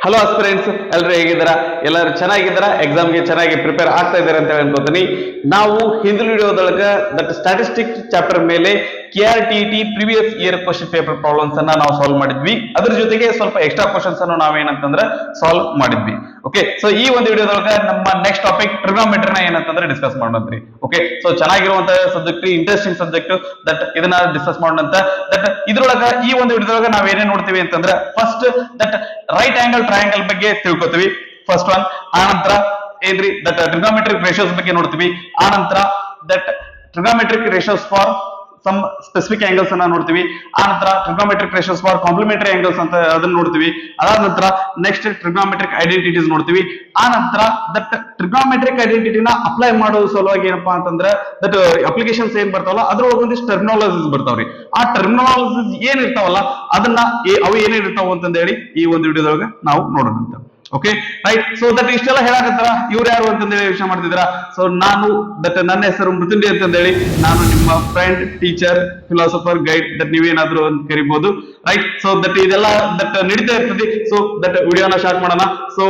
Hello aspirants, ಎಲ್ಲರೂ ಹೇಗಿದ್ದೀರಾ? ಎಲ್ಲರೂ ಚೆನ್ನಾಗಿದ್ದೀರಾ? ಎಕ್ಸಾಮ್ಗೆ ಚೆನ್ನಾಗಿ ಪ್ರಿಪೇರ್ ಆಗ್ತಾ ಇದ್ದಾರೆ ಅಂತ ಅನ್ಕೋತೀನಿ. ನಾವು ಹಿಂದಿನ ವಿಡಿಯೋದೊಳಗೆ ದಟ್ ಸ್ಟಾಟಿಸ್ಟಿಕ್ ಚಾಪ್ಟರ್ ಮೇಲೆ KRTT previous year question paper problems ಅನ್ನ ನಾವು ಸಾಲ್ವ್ ಮಾಡಿದ್ವಿ. ಅದ್ರ ಜೊತೆಗೆ ಸ್ವಲ್ಪ ಎಕ್ಸ್ಟ್ರಾ ಕ್ವಶನ್ಸ್ ಅನ್ನು ನಾವೇನಂತಂದ್ರೆ ಸಾಲ್ವ್ ಮಾಡಿದ್ವಿ. ಓಕೆ, ಸೊ ಈ ಒಂದು ವಿಡಿಯೋದೊಳಗೆ ನಮ್ಮ ನೆಕ್ಸ್ಟ್ ಟಾಪಿಕ್ ಟ್ರಿಗ್ನೋಮೆಟ್ರಿನ ಏನಂತಂದ್ರೆ ಡಿಸ್ಕಸ್ ಮಾಡೋಣ್ರಿ. ಓಕೆ, ಸೊ ಚೆನ್ನಾಗಿರುವಂತಹ ಸಬ್ಜೆಕ್ಟ್, ಇಂಟ್ರೆಸ್ಟಿಂಗ್ ಸಬ್ಜೆಕ್ಟ್, ದಟ್ ಇದನ್ನ ಡಿಸ್ಕಸ್ ಮಾಡೋಣಂತ. ದಟ್ ಇದ್ರೊಳಗ ಈ ಒಂದು ವಿಡಿಯೋದೊಳಗ ನಾವ್ ಏನೇನ್ ನೋಡ್ತೀವಿ ಅಂತಂದ್ರೆ, first that right angle triangle ಬಗ್ಗೆ ತಿಳ್ಕೊತೀವಿ, ಫಸ್ಟ್ ಒನ್. ಆನಂತರ ಏನ್ರಿ ದಟ್ ಟ್ರಿಗ್ನೋಮೆಟ್ರಿಕ್ ರೇಷಿಯೋಸ್ ಬಗ್ಗೆ ನೋಡ್ತೀವಿ. ಆನಂತರ that trigonometric ratios for some specific angles ಅನ್ನ ನೋಡ್ತೀವಿ. ಆನಂತರ trigonometric ratios for complementary angles ಅಂತ ಅದನ್ನ ನೋಡ್ತೀವಿ. ಅದಾದ ನಂತರ ನೆಕ್ಸ್ಟ್ ಟ್ರಿಗ್ನೋಮೆಟ್ರಿಕ್ ಐಡೆಂಟಿಟೀಸ್ ನೋಡ್ತೀವಿ. ಆನಂತರ ದಟ್ ಟ್ರಿಗ್ನೋಮೆಟ್ರಿಕ್ ಐಡೆಂಟಿಟಿನ ಅಪ್ಲೈ ಮಾಡೋ ಸಲುವಾಗಿ ಏನಪ್ಪಾ ಅಂತಂದ್ರೆ ದಟ್ ಅಪ್ಲಿಕೇಶನ್ಸ್ ಏನ್ ಬರ್ತಾವಲ್ಲ ಅದ್ರೊಳಗೆ ಒಂದಿಷ್ಟು ಟರ್ಮಿನಾಲಜೀಸ್ ಬರ್ತಾವ್ರಿ. ಆ ಟರ್ಮಿನಾಲಜೀಸ್ ಏನ್ ಇರ್ತಾವಲ್ಲ ಅದನ್ನ ಅವು ಏನೇನ್ ಇರ್ತಾವ ಅಂತಂದ ಹೇಳಿ ಈ ಒಂದು ವಿಡಿಯೋದೊಳಗೆ ನಾವು ನೋಡೋಣ. Okay, right. ಸೊ ದಟ್ ಇಷ್ಟೆಲ್ಲ ಹೇಳಕತ್ತಾರ, ಇವ್ರು ಯಾರು ಅಂತಂದೇಳಿ ವಿಷಯ ಮಾಡ್ತಿದ್ರ. ಸೊ ನಾನು ದಟ್ ನನ್ನ ಹೆಸರು ಮೃತ್ಯುಂಜಯ ಅಂತಂದೇಳಿ, ನಾನು ನಿಮ್ಮ friend, teacher, philosopher, guide, that ನೀವೇನಾದ್ರೂ ಅಂತ ಕರಿಬಹುದು. ರೈಟ್. ಸೊ ದಟ್ ಇದೆಲ್ಲ ದಟ್ ನಡೀತಾ ಇರ್ತದೆ. ಸೊ ದಟ್ ವಿಡಿಯೋನ ಸ್ಟಾರ್ಟ್ ಮಾಡೋಣ. ಸೊ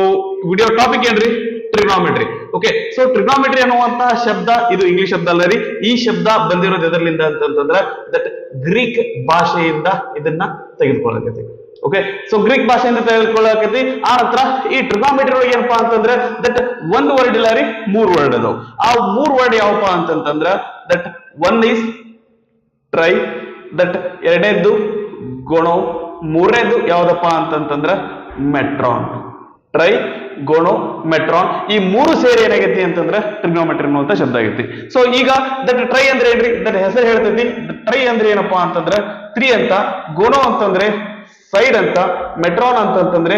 ವಿಡಿಯೋ ಟಾಪಿಕ್ ಏನ್ರಿ? ಟ್ರಿಗ್ನೋಮೆಟ್ರಿ. ಓಕೆ, ಸೊ ಟ್ರಿಗ್ನೋಮೆಟ್ರಿ ಅನ್ನುವಂತ ಶಬ್ದ ಇದು ಇಂಗ್ಲಿಷ್ ಶಬ್ದ ಅಲ್ಲ ರೀ. ಈ ಶಬ್ದ ಬಂದಿರೋದು ಎದರ್ಲಿಂದ ಅಂತಂದ್ರೆ ದಟ್ ಗ್ರೀಕ್ ಭಾಷೆಯಿಂದ ಇದನ್ನ ತೆಗೆದುಕೊಳ್ಳಕತ್ತಿ. ಓಕೆ, ಸೊ ಗ್ರೀಕ್ ಭಾಷೆಯಿಂದ ತೆಗೆದುಕೊಳ್ಳಕತ್ತಿ. ಆ ನಂತರ ಈ ಟ್ರಿಗ್ನೋಮೆಟ್ರಿ ಒಳಗೆ ಏನಪ್ಪಾ ಅಂತಂದ್ರೆ ದಟ್ ಒಂದು ವರ್ಡ್ ಇಲ್ಲ ರೀ, 3 ವರ್ಡ್ ಅದಾವ. ಆ 3 ವರ್ಡ್ ಯಾವಪ್ಪ ಅಂತಂತಂದ್ರ that one is tri, that ಎರಡನೇದ್ದು ಗೋಣೋ, ಮೂರನೇದು ಯಾವ್ದಪ್ಪ ಅಂತಂತಂದ್ರ ಮೆಟ್ರಾನ್. ಟ್ರೈ, ಗೋಣೋ, ಮೆಟ್ರಾನ್, ಈ 3 ಸೇರಿ ಏನಾಗೈತಿ ಅಂತಂದ್ರೆ ಟ್ರಿಗ್ನೋಮೆಟ್ರಿ ಅನ್ನುವಂತ ಶಬ್ದ ಆಗೈತಿ. ಸೊ ಈಗ ದಟ್ ಟ್ರೈ ಅಂದ್ರೆ ಏನ್ರಿ? ದಟ್ ಹೆಸರು ಹೇಳ್ತೈತಿ. ಟ್ರೈ ಅಂದ್ರೆ ಏನಪ್ಪಾ ಅಂತಂದ್ರೆ 3 ಅಂತ, ಗೋಣೋ ಅಂತಂದ್ರೆ ಸೈಡ್ ಅಂತ, ಮೆಟ್ರಾನ್ ಅಂತಂದ್ರೆ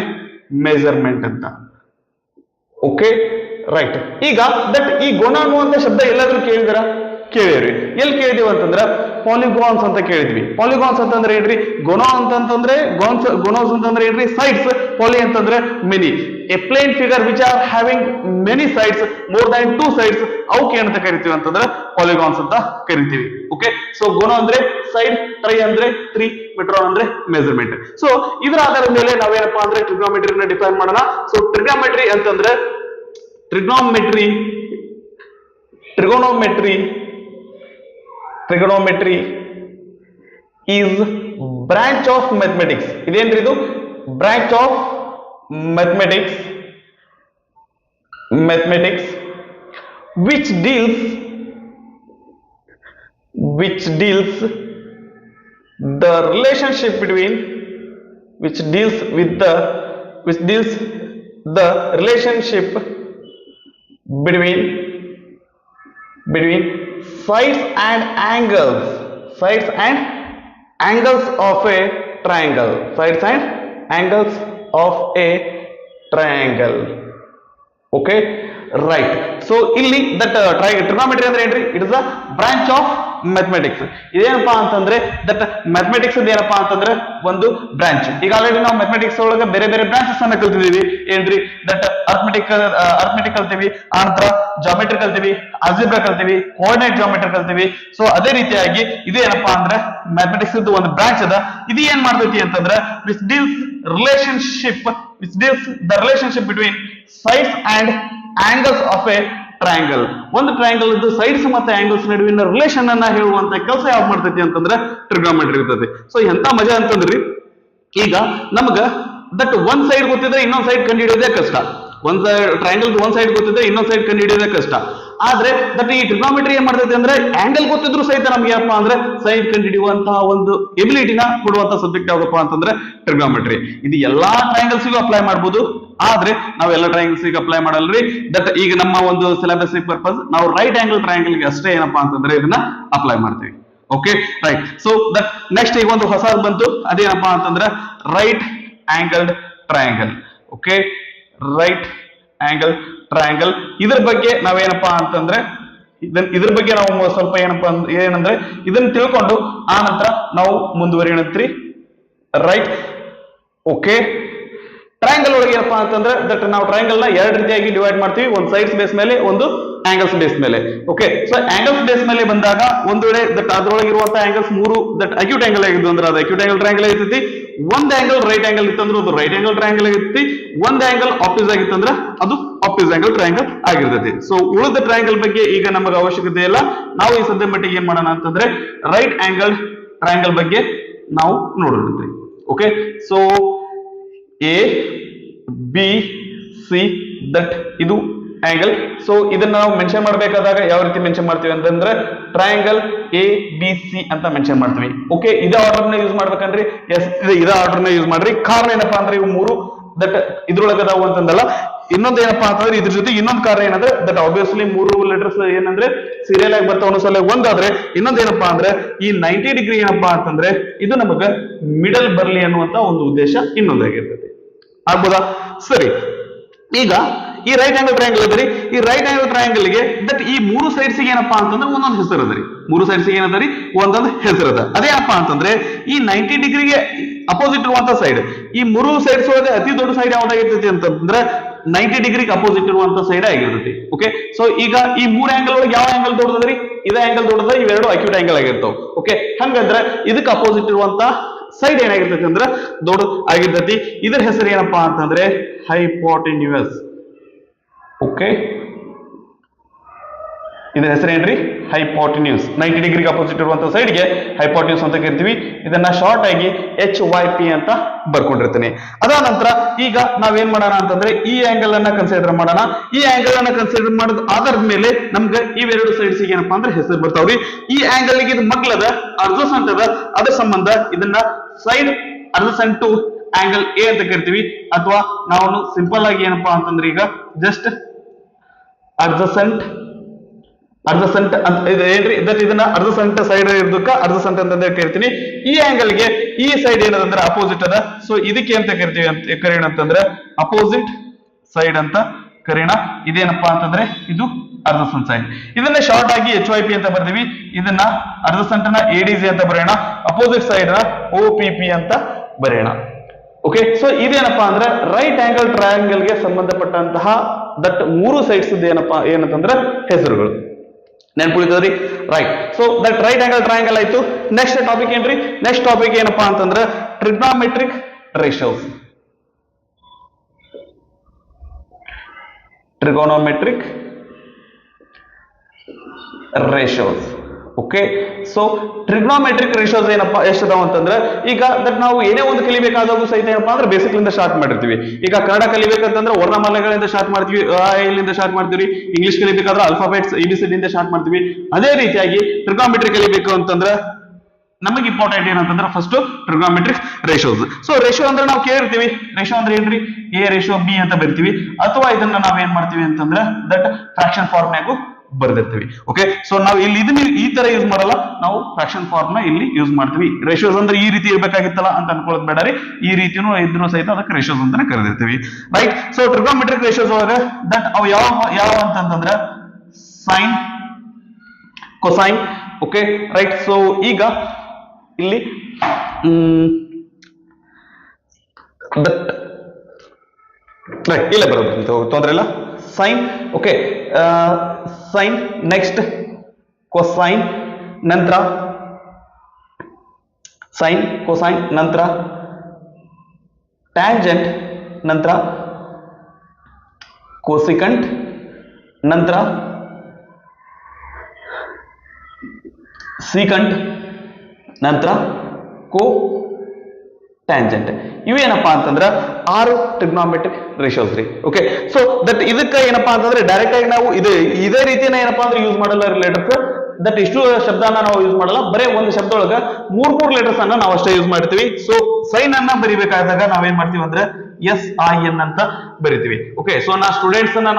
ಮೆಜರ್ಮೆಂಟ್ ಅಂತ. Okay, right. ಈಗ ದಟ್ ಈ ಗೋಣ ಅನ್ನುವಂತ ಶಬ್ದ ಎಲ್ಲಾದ್ರೂ ಕೇಳಿದಿರಾ? ಕೇಳಿದ್ರಿ. ಎಲ್ಲಿ ಕೇಳಿದೀವಿ ಅಂತಂದ್ರೆ ಪಾಲಿಗಾನ್ಸ್ ಅಂತ ಕೇಳಿದ್ವಿ. ಪಾಲಿಗಾನ್ಸ್ ಅಂತಂದ್ರೆ ಏನ್ರಿ? ಗೋನೋ ಅಂತಂದ್ರೆ ಗೋನೋಸ್ ಅಂತಂದ್ರೆ ಏನ್ರಿ? ಸೈಡ್ಸ್. ಪಾಲಿ ಅಂತಂದ್ರೆ many. A plane figure which are having many sides, more than 2 sides, ಅವಕ್ಕೆ ಏನಂತ ಕರಿತೀವಿ ಅಂತಂದ್ರೆ ಪಾಲಿಗಾನ್ಸ್ ಅಂತ ಕರಿತೀವಿ. ಓಕೆ, ಸೊ ಗೋನೋ ಅಂದ್ರೆ ಸೈಡ್, ಟ್ರೈ ಅಂದ್ರೆ 3, ಮೆಟ್ರಾನ್ ಅಂದ್ರೆ ಮೆಜರ್ಮೆಂಟ್. ಸೊ ಇದರ ಆಧಾರದ ಮೇಲೆ ನಾವೇನಪ್ಪಾ ಅಂದ್ರೆ ಟ್ರಿಗ್ನೋಮೆಟ್ರಿನ ಡಿಫೈನ್ ಮಾಡೋಣ. ಸೊ ಟ್ರಿಗ್ನೋಮೆಟ್ರಿ ಅಂತಂದ್ರೆ trigonometry is branch of mathematics. ಇದೇನ್ರಿ ಇದು? branch of mathematics which deals the relationship between sides and angles of a triangle. Okay, right. So ಇಲ್ಲಿ ದಟ್ ಟ್ರಿಗ್ನೋಮೆಟ್ರಿ ಅಂದ್ರೆ ಏನ್ರಿ? It is a branch of mathematics. ಇದೇನಪ್ಪಾ ಅಂತಂದ್ರೆ that mathematics ಏನಪ್ಪಾ ಅಂತಂದ್ರೆ ಒಂದು ಬ್ರಾಂಚ್. ಈಗ ಆಲ್ರೆಡಿ ನಾವು ಮ್ಯಾಥಮೆಟಿಕ್ಸ್ ಒಳಗೆ ಬೇರೆ ಬೇರೆ ಬ್ರಾಂಚಸ್ ಅನ್ನ ಕಲ್ತಿದೀವಿ. ಏನ್ರಿ? ದಟ್ ಅರ್ಥಮೆಟಿಕ್ ಕಲ್ತೀವಿ, ಆನಂತರ ಜಾಮೆಟ್ರಿ ಕಲ್ತೀವಿ, ಆಲ್ಜಿಬ್ರಾ ಕಲ್ತೀವಿ, ಕೋಆರ್ಡಿನೇಟ್ ಜಾಮೆಟ್ರಿ ಕಲ್ತೀವಿ. ಸೊ ಅದೇ ರೀತಿಯಾಗಿ ಇದು ಏನಪ್ಪಾ ಅಂದ್ರೆ ಮ್ಯಾಥಮೆಟಿಕ್ಸ್ ಒಂದು ಬ್ರಾಂಚ್ ಅದ. ಇದು ಏನ್ ಮಾಡ್ತೈತಿ ಅಂತಂದ್ರೆ which deals the relationship between sides and angles of A triangle. ಒಂದು ಟ್ರಯಾಂಗಲ್ ಇದ್ದು ಸೈಡ್ಸ್ ಮತ್ತೆ ಆಂಗಲ್ಸ್ ನಡುವಿನ ರಿಲೇಷನ್ ಅನ್ನ ಹೇಳುವಂತ ಕೆಲಸ ಯಾವಾಗ ಮಾಡ್ತೈತಿ ಅಂತಂದ್ರೆ ಟ್ರಿಗ್ನೋಮೆಟ್ರಿ ಇರ್ತೈತಿ. ಸೊ ಎಂತ ಮಜಾ ಅಂತಂದ್ರಿ, ಈಗ ನಮ್ಗ ದಟ್ ಒಂದ್ ಸೈಡ್ ಗೊತ್ತಿದ್ರೆ ಇನ್ನೊಂದ್ ಸೈಡ್ ಕಂಡು ಹಿಡಿಯೋದೇ ಕಷ್ಟ. ಒಂದ್ ಸೈಡ್ ಟ್ರಯಾಂಗಲ್ ಒಂದ್ ಸೈಡ್ ಗೊತ್ತಿದ್ರೆ ಇನ್ನೊಂದ್ ಸೈಡ್ ಕಂಡು ಹಿಡಿಯೋದೇ ಕಷ್ಟ. ಆದ್ರೆ ದಟ್ ಈ ಟ್ರಿಗ್ನೋಮೆಟ್ರಿ ಏನ್ ಮಾಡ್ತೈತಿ ಅಂದ್ರೆ ಆಂಗಲ್ ಗೊತ್ತಿದ್ರು ಸಹಿತ ನಮ್ಗೆ ಏನಪ್ಪಾ ಅಂದ್ರೆ ಸೈಡ್ ಕಂಡು ಹಿಡಿಯುವಂತಹ ಒಂದು ಎಬಿಲಿಟಿನ ಕೊಡುವಂತ ಸಬ್ಜೆಕ್ಟ್ ಯಾವ್ದಪ್ಪ ಅಂತಂದ್ರೆ ಟ್ರಿಗ್ನೋಮೆಟ್ರಿ. ಇದು ಎಲ್ಲಾ ಟ್ರಯಾಂಗಲ್ಸ್ಗೂ ಅಪ್ಲೈ ಮಾಡ್ಬೋದು, ಆದ್ರೆ ನಾವು ಎಲ್ಲ ಟ್ರಯಾಂಗಲ್ಸ್ ಅಪ್ಲೈ ಮಾಡಲ್ರಿ. ದಟ್ ಈಗ ನಮ್ಮ ಒಂದು ಸಿಲೆಬಸ್ ಪರ್ಪಸ್ ನಾವು ರೈಟ್ ಆಂಗಲ್ ಟ್ರಯಾಂಗಲ್ ಗೆ ಅಷ್ಟೇ ಏನಪ್ಪಾ ಅಂತಂದ್ರೆ ಇದನ್ನ ಅಪ್ಲೈ ಮಾಡ್ತೀವಿ. Okay, right. So that next ಈಗ ಒಂದು ಹೊಸದು ಬಂತು, ಅದೇನಪ್ಪಾ ಅಂತಂದ್ರೆ right angled triangle. Okay, right angle triangle. ಇದ್ರ ಬಗ್ಗೆ ನಾವೇನಪ್ಪಾ ಅಂತಂದ್ರೆ ಇದ್ರ ಬಗ್ಗೆ ನಾವು ಸ್ವಲ್ಪ ಏನಂದ್ರೆ ಇದನ್ನ ತಿಳ್ಕೊಂಡು ಆ ನಂತರ ನಾವು ಮುಂದುವರಿಯಣತ್ರಿ. ರೈಟ್. ಓಕೆ, ಟ್ರಯಾಂಗಲ್ ಒಳಗೆ ಏನಪ್ಪಾ ಅಂತಂದ್ರೆ ದಟ್ ನಾವು ಟ್ರಯಾಂಗಲ್ ನ 2 ರೀತಿಯಾಗಿ ಡಿವೈಡ್ ಮಾಡ್ತೀವಿ. ಒಂದು ಸೈಡ್ಸ್ ಬೇಸ್ ಮೇಲೆ, ಒಂದು ಆಂಗಲ್ಸ್ ಬೇಸ್ ಮೇಲೆ. ಓಕೆ, ಸೊ ಆಂಗಲ್ಸ್ ಬೇಸ್ ಮೇಲೆ ಬಂದಾಗ ಒಂದು ವೇಳೆ ದಟ್ ಅದರೊಳಗಿರುವಂತಹ ಆಂಗಲ್ಸ್ 3 ದಟ್ ಅಕ್ಯೂಟ್ ಆಂಗಲ್ ಆಗಿದ್ದು ಅಂದ್ರೆ ಅದು ಅಕ್ಯೂಟ್ ಆಂಗಲ್ ಟ್ರಯಾಂಗಲ್ ಇರ್ತೈತಿ. ಒಂದ್ ಆಂಗಲ್ ರೈಟ್ ಆಂಗಲ್ ಇತ್ತಂದ್ರೆ ಅದು ರೈಟ್ ಆಂಗಲ್ ಟ್ರಯಾಂಗಲ್ ಆಗಿರ್ತೈತಿ, ಒಂದ್ ಆಂಗಲ್ ಆಪ್ಟಿಸ್ ಆಗಿತ್ತಂದ್ರ ಅದು ಆಪ್ಟಿಸ್ ಆಂಗಲ್ ಟ್ರಯಾಂಗಲ್ ಆಗಿರ್ತೈತಿ. ಸೊ ಉಳಿದ ಟ್ರಯಾಂಗಲ್ ಬಗ್ಗೆ ಈಗ ನಮಗೆ ಅವಶ್ಯಕತೆ ಇಲ್ಲ. ನಾವು ಈ ಸದ್ಯ ಮಟ್ಟಿಗೆ ಏನ್ ಮಾಡೋಣ ಅಂತಂದ್ರೆ ರೈಟ್ ಆಂಗಲ್ ಟ್ರಯಾಂಗಲ್ ಬಗ್ಗೆ ನಾವು ನೋಡೋಣ. Okay, so A B see that ಇದು ಆಂಗಲ್. ಸೊ ಇದನ್ನ ನಾವು ಮೆನ್ಷನ್ ಮಾಡಬೇಕಾದಾಗ ಯಾವ ರೀತಿ ಮೆನ್ಷನ್ ಮಾಡ್ತೀವಿ ಅಂತಂದ್ರೆ ಟ್ರಯಾಂಗಲ್ ಎ ಬಿ ಸಿ ಅಂತ ಮೆನ್ಷನ್ ಮಾಡ್ತೀವಿ. ಓಕೆ, ಇದೇ ಆರ್ಡರ್ ನ ಯೂಸ್ ಮಾಡ್ಬೇಕನ್ರಿ? ಎಸ್, ಇದೇ ಆರ್ಡರ್ ನ ಯೂಸ್ ಮಾಡ್ರಿ. ಕಾರಣ ಏನಪ್ಪಾ ಅಂದ್ರೆ ಇವು ಮೂರು ದಟ್ ಇದ್ರೊಳಗೆ ಅದಾವು ಅಂತಂದಲ್ಲ. ಇನ್ನೊಂದು ಏನಪ್ಪಾ ಅಂತಂದ್ರೆ ಇದ್ರ ಜೊತೆ ಇನ್ನೊಂದು ಕಾರಣ ಏನಂದ್ರೆ ದಟ್ ಆಬ್ವಿಯಸ್ಲಿ ಮೂರು ಲೆಟರ್ಸ್ ಏನಂದ್ರೆ ಸೀರಿಯಲ್ ಆಗಿ ಬರ್ತಾವ ಒಂದೊಂದ್ಸಲ ಒಂದಾದ್ರೆ. ಇನ್ನೊಂದು ಏನಪ್ಪಾ ಅಂದ್ರೆ ಈ 90 ಡಿಗ್ರಿ ಏನಪ್ಪಾ ಅಂತಂದ್ರೆ ಇದು ನಮಗ ಮಿಡಲ್ ಬರ್ಲಿ ಅನ್ನುವಂತ ಒಂದು ಉದ್ದೇಶ ಇನ್ನೊಂದಾಗಿರ್ತದೆ. ಆಗ್ಬೋದಾ? ಸರಿ, ಈಗ ಈ ರೈಟ್ ಆಂಗಲ್ ಟ್ರಯಾಂಗಲ್ ಅದರಿ. ಈ ರೈಟ್ ಆಂಗಲ್ ಟ್ರಯಾಂಗಲ್ ಗೆ ದಟ್ ಈ ಮೂರು ಸೈಡ್ಸ್ ಏನಪ್ಪಾ ಅಂತಂದ್ರೆ ಒಂದೊಂದು ಹೆಸರು ಅದರಿ. ಮೂರು ಸೈಡ್ಸ್ ಏನದರಿ? ಒಂದೊಂದು ಹೆಸರು ಅದ. ಅದೇನಪ್ಪಾ ಅಂತಂದ್ರೆ ಈ 90 ಡಿಗ್ರಿಗೆ ಅಪೋಸಿಟ್ ಇರುವಂತ ಸೈಡ್, ಈ ಮೂರು ಸೈಡ್ಸ್ ಒಳಗೆ ಅತಿ ದೊಡ್ಡ ಸೈಡ್ ಯಾವ್ದಾಗಿರ್ತೈತಿ ಅಂತಂದ್ರೆ 90 ಡಿಗ್ರಿಗೆ ಅಪೋಸಿಟ್ ಇರುವಂತ ಸೈಡ್ ಆಗಿರ್ತೈತಿ. ಓಕೆ, ಸೊ ಈಗ ಈ ಮೂರ್ ಆಂಗಲ್ ಒಳಗೆ ಯಾವ ಆಂಗಲ್ ದೊಡ್ಡದ್ರಿ? ಇದೇ ಆಂಗಲ್ ದೊಡ್ಡದ, ಇವೆರಡು ಅಕ್ಯೂಟ್ ಆಂಗಲ್ ಆಗಿರ್ತಾವ. ಓಕೆ, ಹಂಗಂದ್ರೆ ಇದಕ್ಕೆ ಅಪೋಸಿಟ್ ಇರುವಂತ ಸೈಡ್ ಏನಾಗಿರ್ತೈತಿ ಅಂದ್ರೆ ದೊಡ್ಡ ಆಗಿರ್ತೈತಿ. ಇದ್ರ ಹೆಸರು ಏನಪ್ಪಾ ಅಂತಂದ್ರೆ ಹೈಪೋಟೆನ್ಯೂಸ್. ಓಕೆ, ಇದರ ಹೆಸರೇನ್ರಿ? ಹೈಪೋಟೆನ್ಯೂಸ್. 90 ಡಿಗ್ರಿಗೆ ಅಪೋಸಿಟ್ ಇರುವಂತ ಸೈಡ್ಗೆ ಹೈಪೋಟೆನ್ಯೂಸ್ ಅಂತ ಕರಿತೀವಿ. ಇದನ್ನ ಶಾರ್ಟ್ ಆಗಿ HYP ಅಂತ ಬರ್ಕೊಂಡಿರ್ತೀನಿ. ಅದಾದ ನಂತರ ಈಗ ನಾವೇನ್ ಮಾಡೋಣ ಅಂತಂದ್ರೆ ಈ ಆಂಗಲ್ ಅನ್ನ ಕನ್ಸಿಡರ್ ಮಾಡೋಣ. ಈ ಆಂಗಲ್ ಅನ್ನ ಕನ್ಸಿಡರ್ ಮಾಡೋದ್ ಆಧಾರದ ಮೇಲೆ ನಮ್ಗೆ ಇವೆರಡು ಸೈಡ್ಸ್ ಏನಪ್ಪಾ ಅಂದ್ರೆ ಹೆಸರು ಬರ್ತಾವ್ರಿ. ಈ ಆಂಗಲ್ ಗೆ ಇದು ಮಗ್ಲದ ಅರ್ಧಸೆಂಟ್ ಅದ, ಅದ್ರ ಸಂಬಂಧ ಇದನ್ನ ಸೈಡ್ ಅರ್ಧಸೆಂಟ್ ಟು ಆಂಗಲ್ ಎ ಅಂತ ಕರಿತೀವಿ. ಅಥವಾ ನಾವು ಸಿಂಪಲ್ ಆಗಿ ಏನಪ್ಪಾ ಅಂತಂದ್ರೆ ಈಗ ಜಸ್ಟ್ ಅರ್ಧಸೆಂಟ್ ಅಂತ ಏನ್ರಿ ದಟ್ ಇದನ್ನ ಅರ್ಧಸೆಂಟ್ ಸೈಡ್ ಇರೋದಕ್ಕ ಅರ್ಧಸೆಂಟ್ ಅಂತ ಕರಿತೀನಿ. ಈ ಆಂಗಲ್ ಗೆ ಈ ಸೈಡ್ ಏನದಂದ್ರೆ ಅಪೋಸಿಟ್ ಅದ. ಸೊ ಇದಕ್ಕೆ ಅಂತ ಕರಿತೀವಿ ಅಂತ ಕರೆಯೋಣ ಅಂತಂದ್ರೆ ಅಪೋಸಿಟ್ ಸೈಡ್ ಅಂತ ಕರೆಯೋಣ. ಇದೇನಪ್ಪಾ ಅಂತಂದ್ರೆ ಇದು ಅರ್ಧಸೆಂಟ್ ಸೈಡ್. ಇದನ್ನ ಶಾರ್ಟ್ ಆಗಿ HYP ಅಂತ ಬರ್ತೀವಿ. ಇದನ್ನ ಅರ್ಧಸೆಂಟ್ ನ ADC ಅಂತ ಬರೆಯೋಣ. ಅಪೋಸಿಟ್ ಸೈಡ್ ನ OPP ಅಂತ ಬರೆಯೋಣ. ಓಕೆ, ಸೊ ಇದೇನಪ್ಪಾ ಅಂದ್ರೆ ರೈಟ್ ಆಂಗಲ್ ಟ್ರಯಾಂಗಲ್ ಗೆ ಸಂಬಂಧಪಟ್ಟಂತಹ ದಟ್ ಮೂರು ಸೈಡ್ಸ್ ಏನಂತಂದ್ರೆ ಹೆಸರುಗಳು. ನೆನಪುಳಿತದ್ರಿ? Right. So that right angle triangle ಆಯ್ತು. ನೆಕ್ಸ್ಟ್ ಟಾಪಿಕ್ ಏನ್ರಿ? ನೆಕ್ಸ್ಟ್ ಟಾಪಿಕ್ ಏನಪ್ಪಾ ಅಂತಂದ್ರೆ trigonometric ratios. Trigonometric ratios. Okay, so trigonometric ratios ಏನಪ್ಪಾ ಎಷ್ಟದಾವ ಅಂತಂದ್ರೆ ಈಗ ದಟ್ ನಾವು ಏನೇ ಒಂದು ಕಲಿಬೇಕಾದಾಗೂ ಸಹಿತ ಏನಪ್ಪಾ ಅಂದ್ರೆ ಬೇಸಿಕ್ ಲಿಂದ ಸ್ಟಾರ್ಟ್ ಮಾಡಿರ್ತೀವಿ. ಈಗ ಕನ್ನಡ ಕಲಿಬೇಕಂತಂದ್ರೆ ವರ್ಣಮಾಲೆಗಳಿಂದ ಸ್ಟಾರ್ಟ್ ಮಾಡ್ತೀವಿ, ಇಲ್ಲಿಂದ ಸ್ಟಾರ್ಟ್ ಮಾಡ್ತೀವಿ. ಇಂಗ್ಲಿಷ್ ಕಲಿಬೇಕಾದ್ರೆ ಅಲ್ಫಾಬೆಟ್ಸ್ ABCD ಇಂದ ಸ್ಟಾರ್ಟ್ ಮಾಡ್ತೀವಿ. ಅದೇ ರೀತಿಯಾಗಿ ಟ್ರಿಗ್ನೋಮೆಟ್ರಿ ಕಲಿಬೇಕು ಅಂತಂದ್ರೆ ನಮಗೆ ಇಂಪಾರ್ಟೆಂಟ್ ಏನಂತಂದ್ರೆ first trigonometric ratios. So ratio ಅಂದ್ರೆ ನಾವು ಕೇಳಿರ್ತೀವಿ, ರೇಷಿಯೋ ಅಂದ್ರೆ ಏನ್ರಿ? A ರೇಷಿಯೋ B ಅಂತ ಬರ್ತೀವಿ. ಅಥವಾ ಇದನ್ನ ನಾವ್ ಏನ್ ಮಾಡ್ತೀವಿ ಅಂತಂದ್ರೆ ದಟ್ ಫ್ರಾಕ್ಷನ್ ಫಾರ್ಮ್ ನಾಗು ಬರ್ದಿರ್ತೀವಿ. ಓಕೆ, ಸೊ ನಾವು ಇಲ್ಲಿ ಇದನ್ನ ಈ ತರ ಯೂಸ್ ಮಾಡಲ್ಲ, ನಾವು ಫ್ರಾಕ್ಷನ್ ಫಾರ್ಮ್ ನ ಇಲ್ಲಿ ಯೂಸ್ ಮಾಡ್ತೀವಿ. ರೇಷಿಯೋಸ್ ಅಂದ್ರೆ ಈ ರೀತಿ ಇರ್ಬೇಕಾಗಿತ್ತಲ್ಲ ಅಂತ ಅನ್ಕೊಳ್ಳೋದು ಬೇಡರಿ. ಈ ರೀತಿನೂ ಇದ್ರೂ ಸಹಿತ ಅದಕ್ಕೆ ರೇಷಿಯೋಸ್ ಅಂತಾನೆ ಕರೆದಿರ್ತೀವಿ. ರೈಟ್. ಸೊ ಟ್ರಿಗ್ನೋಮೆಟ್ರಿಕ್ ರೇಷಿಯೋಸ್ ಒಳಗೆ ದಟ್ ಅವು ಯಾವ ಅಂತಂದ್ರೆ sine, cosine. Okay, right. So ಈಗ ಇಲ್ಲಿ ದಟ್ ರೈಟ್ ಇಲ್ಲೇ ಬರೋದು ತೊಂದ್ರೆ ಇಲ್ಲ. Sine. Okay, sine. Next cosine, ನಂತರ ಸೈನ್, ಕೊಸೈನ್, ನಂತರ ಟ್ಯಾಂಜೆಂಟ್, ನಂತರ ಕೋಸಿಕಂಟ್, ನಂತರ ಸೀಕಂಟ್, ನಂತರ ಕೋ ಟ್ಯಾಂಜೆಂಟ್. ಇವೇನಪ್ಪಾ ಅಂತಂದ್ರೆ 6 ಟ್ರಿಗ್ನೋಮೆಟ್ರಿಕ್ ರೇಷಿಯೋಸ್ ರೀ. ಓಕೆ, ಸೊ ದಟ್ ಇದಕ್ಕೆ ಏನಪ್ಪಾ ಅಂತಂದ್ರೆ ಡೈರೆಕ್ಟ್ ಆಗಿ ನಾವು ಇದೇ ರೀತಿನ ಏನಪ್ಪಾ ಅಂದ್ರೆ ಯೂಸ್ ಮಾಡಲ್ಲ ರಿಲೇಟರ್ಸ್. ದಟ್ ಇಷ್ಟು ಶಬ್ದನ ನಾವು ಯೂಸ್ ಮಾಡಲ್ಲ, ಬರೇ ಒಂದು ಶಬ್ದ ಒಳಗ ಮೂರ್ ಲೆಟರ್ಸ್ ಅನ್ನ ನಾವು ಅಷ್ಟೇ ಯೂಸ್ ಮಾಡ್ತೀವಿ. ಸೊ ಸೈನ್ ಅನ್ನ ಬರಿಬೇಕಾದಾಗ ನಾವೇನ್ ಮಾಡ್ತೀವಿ ಅಂದ್ರೆ SIN ಅಂತ ಬರಿತೀವಿ. ಓಕೆ, ಸೊ ನಾ ಸ್ಟೂಡೆಂಟ್ಸ್ ಅನ್ನ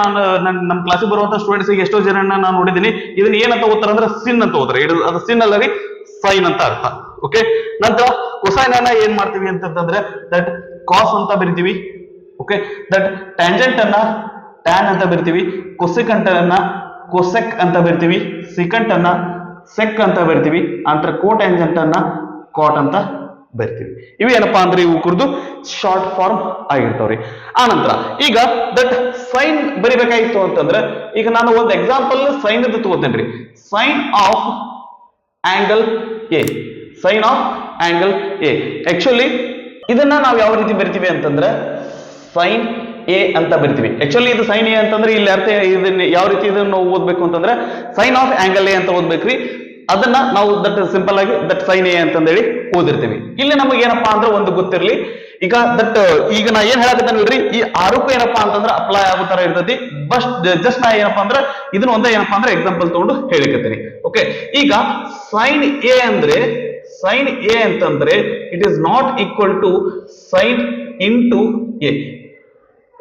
ನಮ್ಮ ಕ್ಲಾಸಿಗೆ ಬರುವಂತ ಸ್ಟೂಡೆಂಟ್ಸ್ ಎಷ್ಟೋ ಜನ ನಾನು ನೋಡಿದೀನಿ, ಇದನ್ನ ಏನಂತ ಓದ್ತಾರ ಅಂದ್ರೆ ಸಿನ್ ಅಂತ ಓದ್ತಾರೆ. ಅದು ಸಿನ್ ಅಲ್ಲ ರೀ, ಸೈನ್ ಅಂತ ಅರ್ಥ. ಓಕೆ, ನಂತರ ಕೊಸೈನ್ ಅನ್ನ ಏನ್ ಮಾಡ್ತೀವಿ ಅಂತಂದ್ರೆ ದಟ್ ಕಾಸ್ ಅಂತ ಬರಿತೀವಿ. ಓಕೆ, ದಟ್ ಟ್ಯಾಂಜೆಂಟ್ ಅನ್ನ ಟ್ಯಾನ್ ಅಂತ ಬರಿತೀವಿ. ಕೊಸಿಕಂಟ್ ಅನ್ನ ಕೊಸೆಕ್ ಅಂತ ಬರಿತೀವಿ. ಸಿಕಂಟ್ ಅನ್ನ ಸೆಕ್ ಅಂತ ಬರಿತೀವಿ. ನಂತರ ಕೋ ಟ್ಯಾಂಜೆಂಟ್ ಅನ್ನ ಕಾಟ್ ಅಂತ ಬರಿತೀವಿ. ಇವೇನಪ್ಪಾ ಅಂದ್ರೆ ಇವು ಕುರಿತು ಶಾರ್ಟ್ ಫಾರ್ಮ್ ಆಗಿರ್ತಾವ್ರಿ. ಆ ನಂತರ ಈಗ ದಟ್ ಸೈನ್ ಬರಿಬೇಕಾಗಿತ್ತು ಅಂತಂದ್ರೆ ಈಗ ನಾನು ಒಂದು ಎಕ್ಸಾಂಪಲ್ ಸೈನ್ ಅಂತ ತಗೋತೇನ್ರಿ. Sine of angle A, sine of angle A. Actually ಇದನ್ನ ನಾವು ಯಾವ ರೀತಿ ಬರಿತೀವಿ ಅಂತಂದ್ರೆ ಸೈನ್ ಎ ಅಂತ ಬರಿತೀವಿ. ಆಕ್ಚುಲಿ ಇದು ಸೈನ್ ಎ ಅಂತಂದ್ರೆ ಇಲ್ಲಿ ಅರ್ಥ ಇದನ್ನ ಯಾವ ರೀತಿ ಇದನ್ನ ನಾವು ಓದ್ಬೇಕು ಅಂತಂದ್ರೆ ಸೈನ್ ಆಫ್ ಆಂಗಲ್ ಎ ಅಂತ ಓದ್ಬೇಕ್ರಿ. ಅದನ್ನ ನಾವು ದಟ್ ಸಿಂಪಲ್ ಆಗಿ ದಟ್ ಸೈನ್ ಎ ಅಂತಂದೇಳಿ ಓದಿರ್ತೀವಿ. ಇಲ್ಲಿ ನಮಗೆ ಏನಪ್ಪಾ ಅಂದ್ರೆ ಒಂದು ಗೊತ್ತಿರ್ಲಿ, ಈಗ ದಟ್ ಈಗ ನಾ ಏನ್ ಹೇಳಕತ್ತೇನೆ ನೋಡ್ರಿ, ಈ ಆರಕ್ಕೂ ಏನಪ್ಪಾ ಅಂತಂದ್ರೆ ಅಪ್ಲೈ ಆಗೋ ತರ ಇರ್ತೈತಿ. ಜಸ್ಟ್ ನಾ ಏನಪ್ಪಾ ಅಂದ್ರೆ ಇದನ್ನ ಒಂದೇ ಏನಪ್ಪಾ ಅಂದ್ರೆ ಎಕ್ಸಾಂಪಲ್ ತಗೊಂಡು ಹೇಳಿಕತ್ತೀನಿ. ಓಕೆ, ಈಗ ಸೈನ್ ಎ ಅಂದ್ರೆ ಸೈನ್ ಎ ಅಂತಂದ್ರೆ it is not equal to sine into A.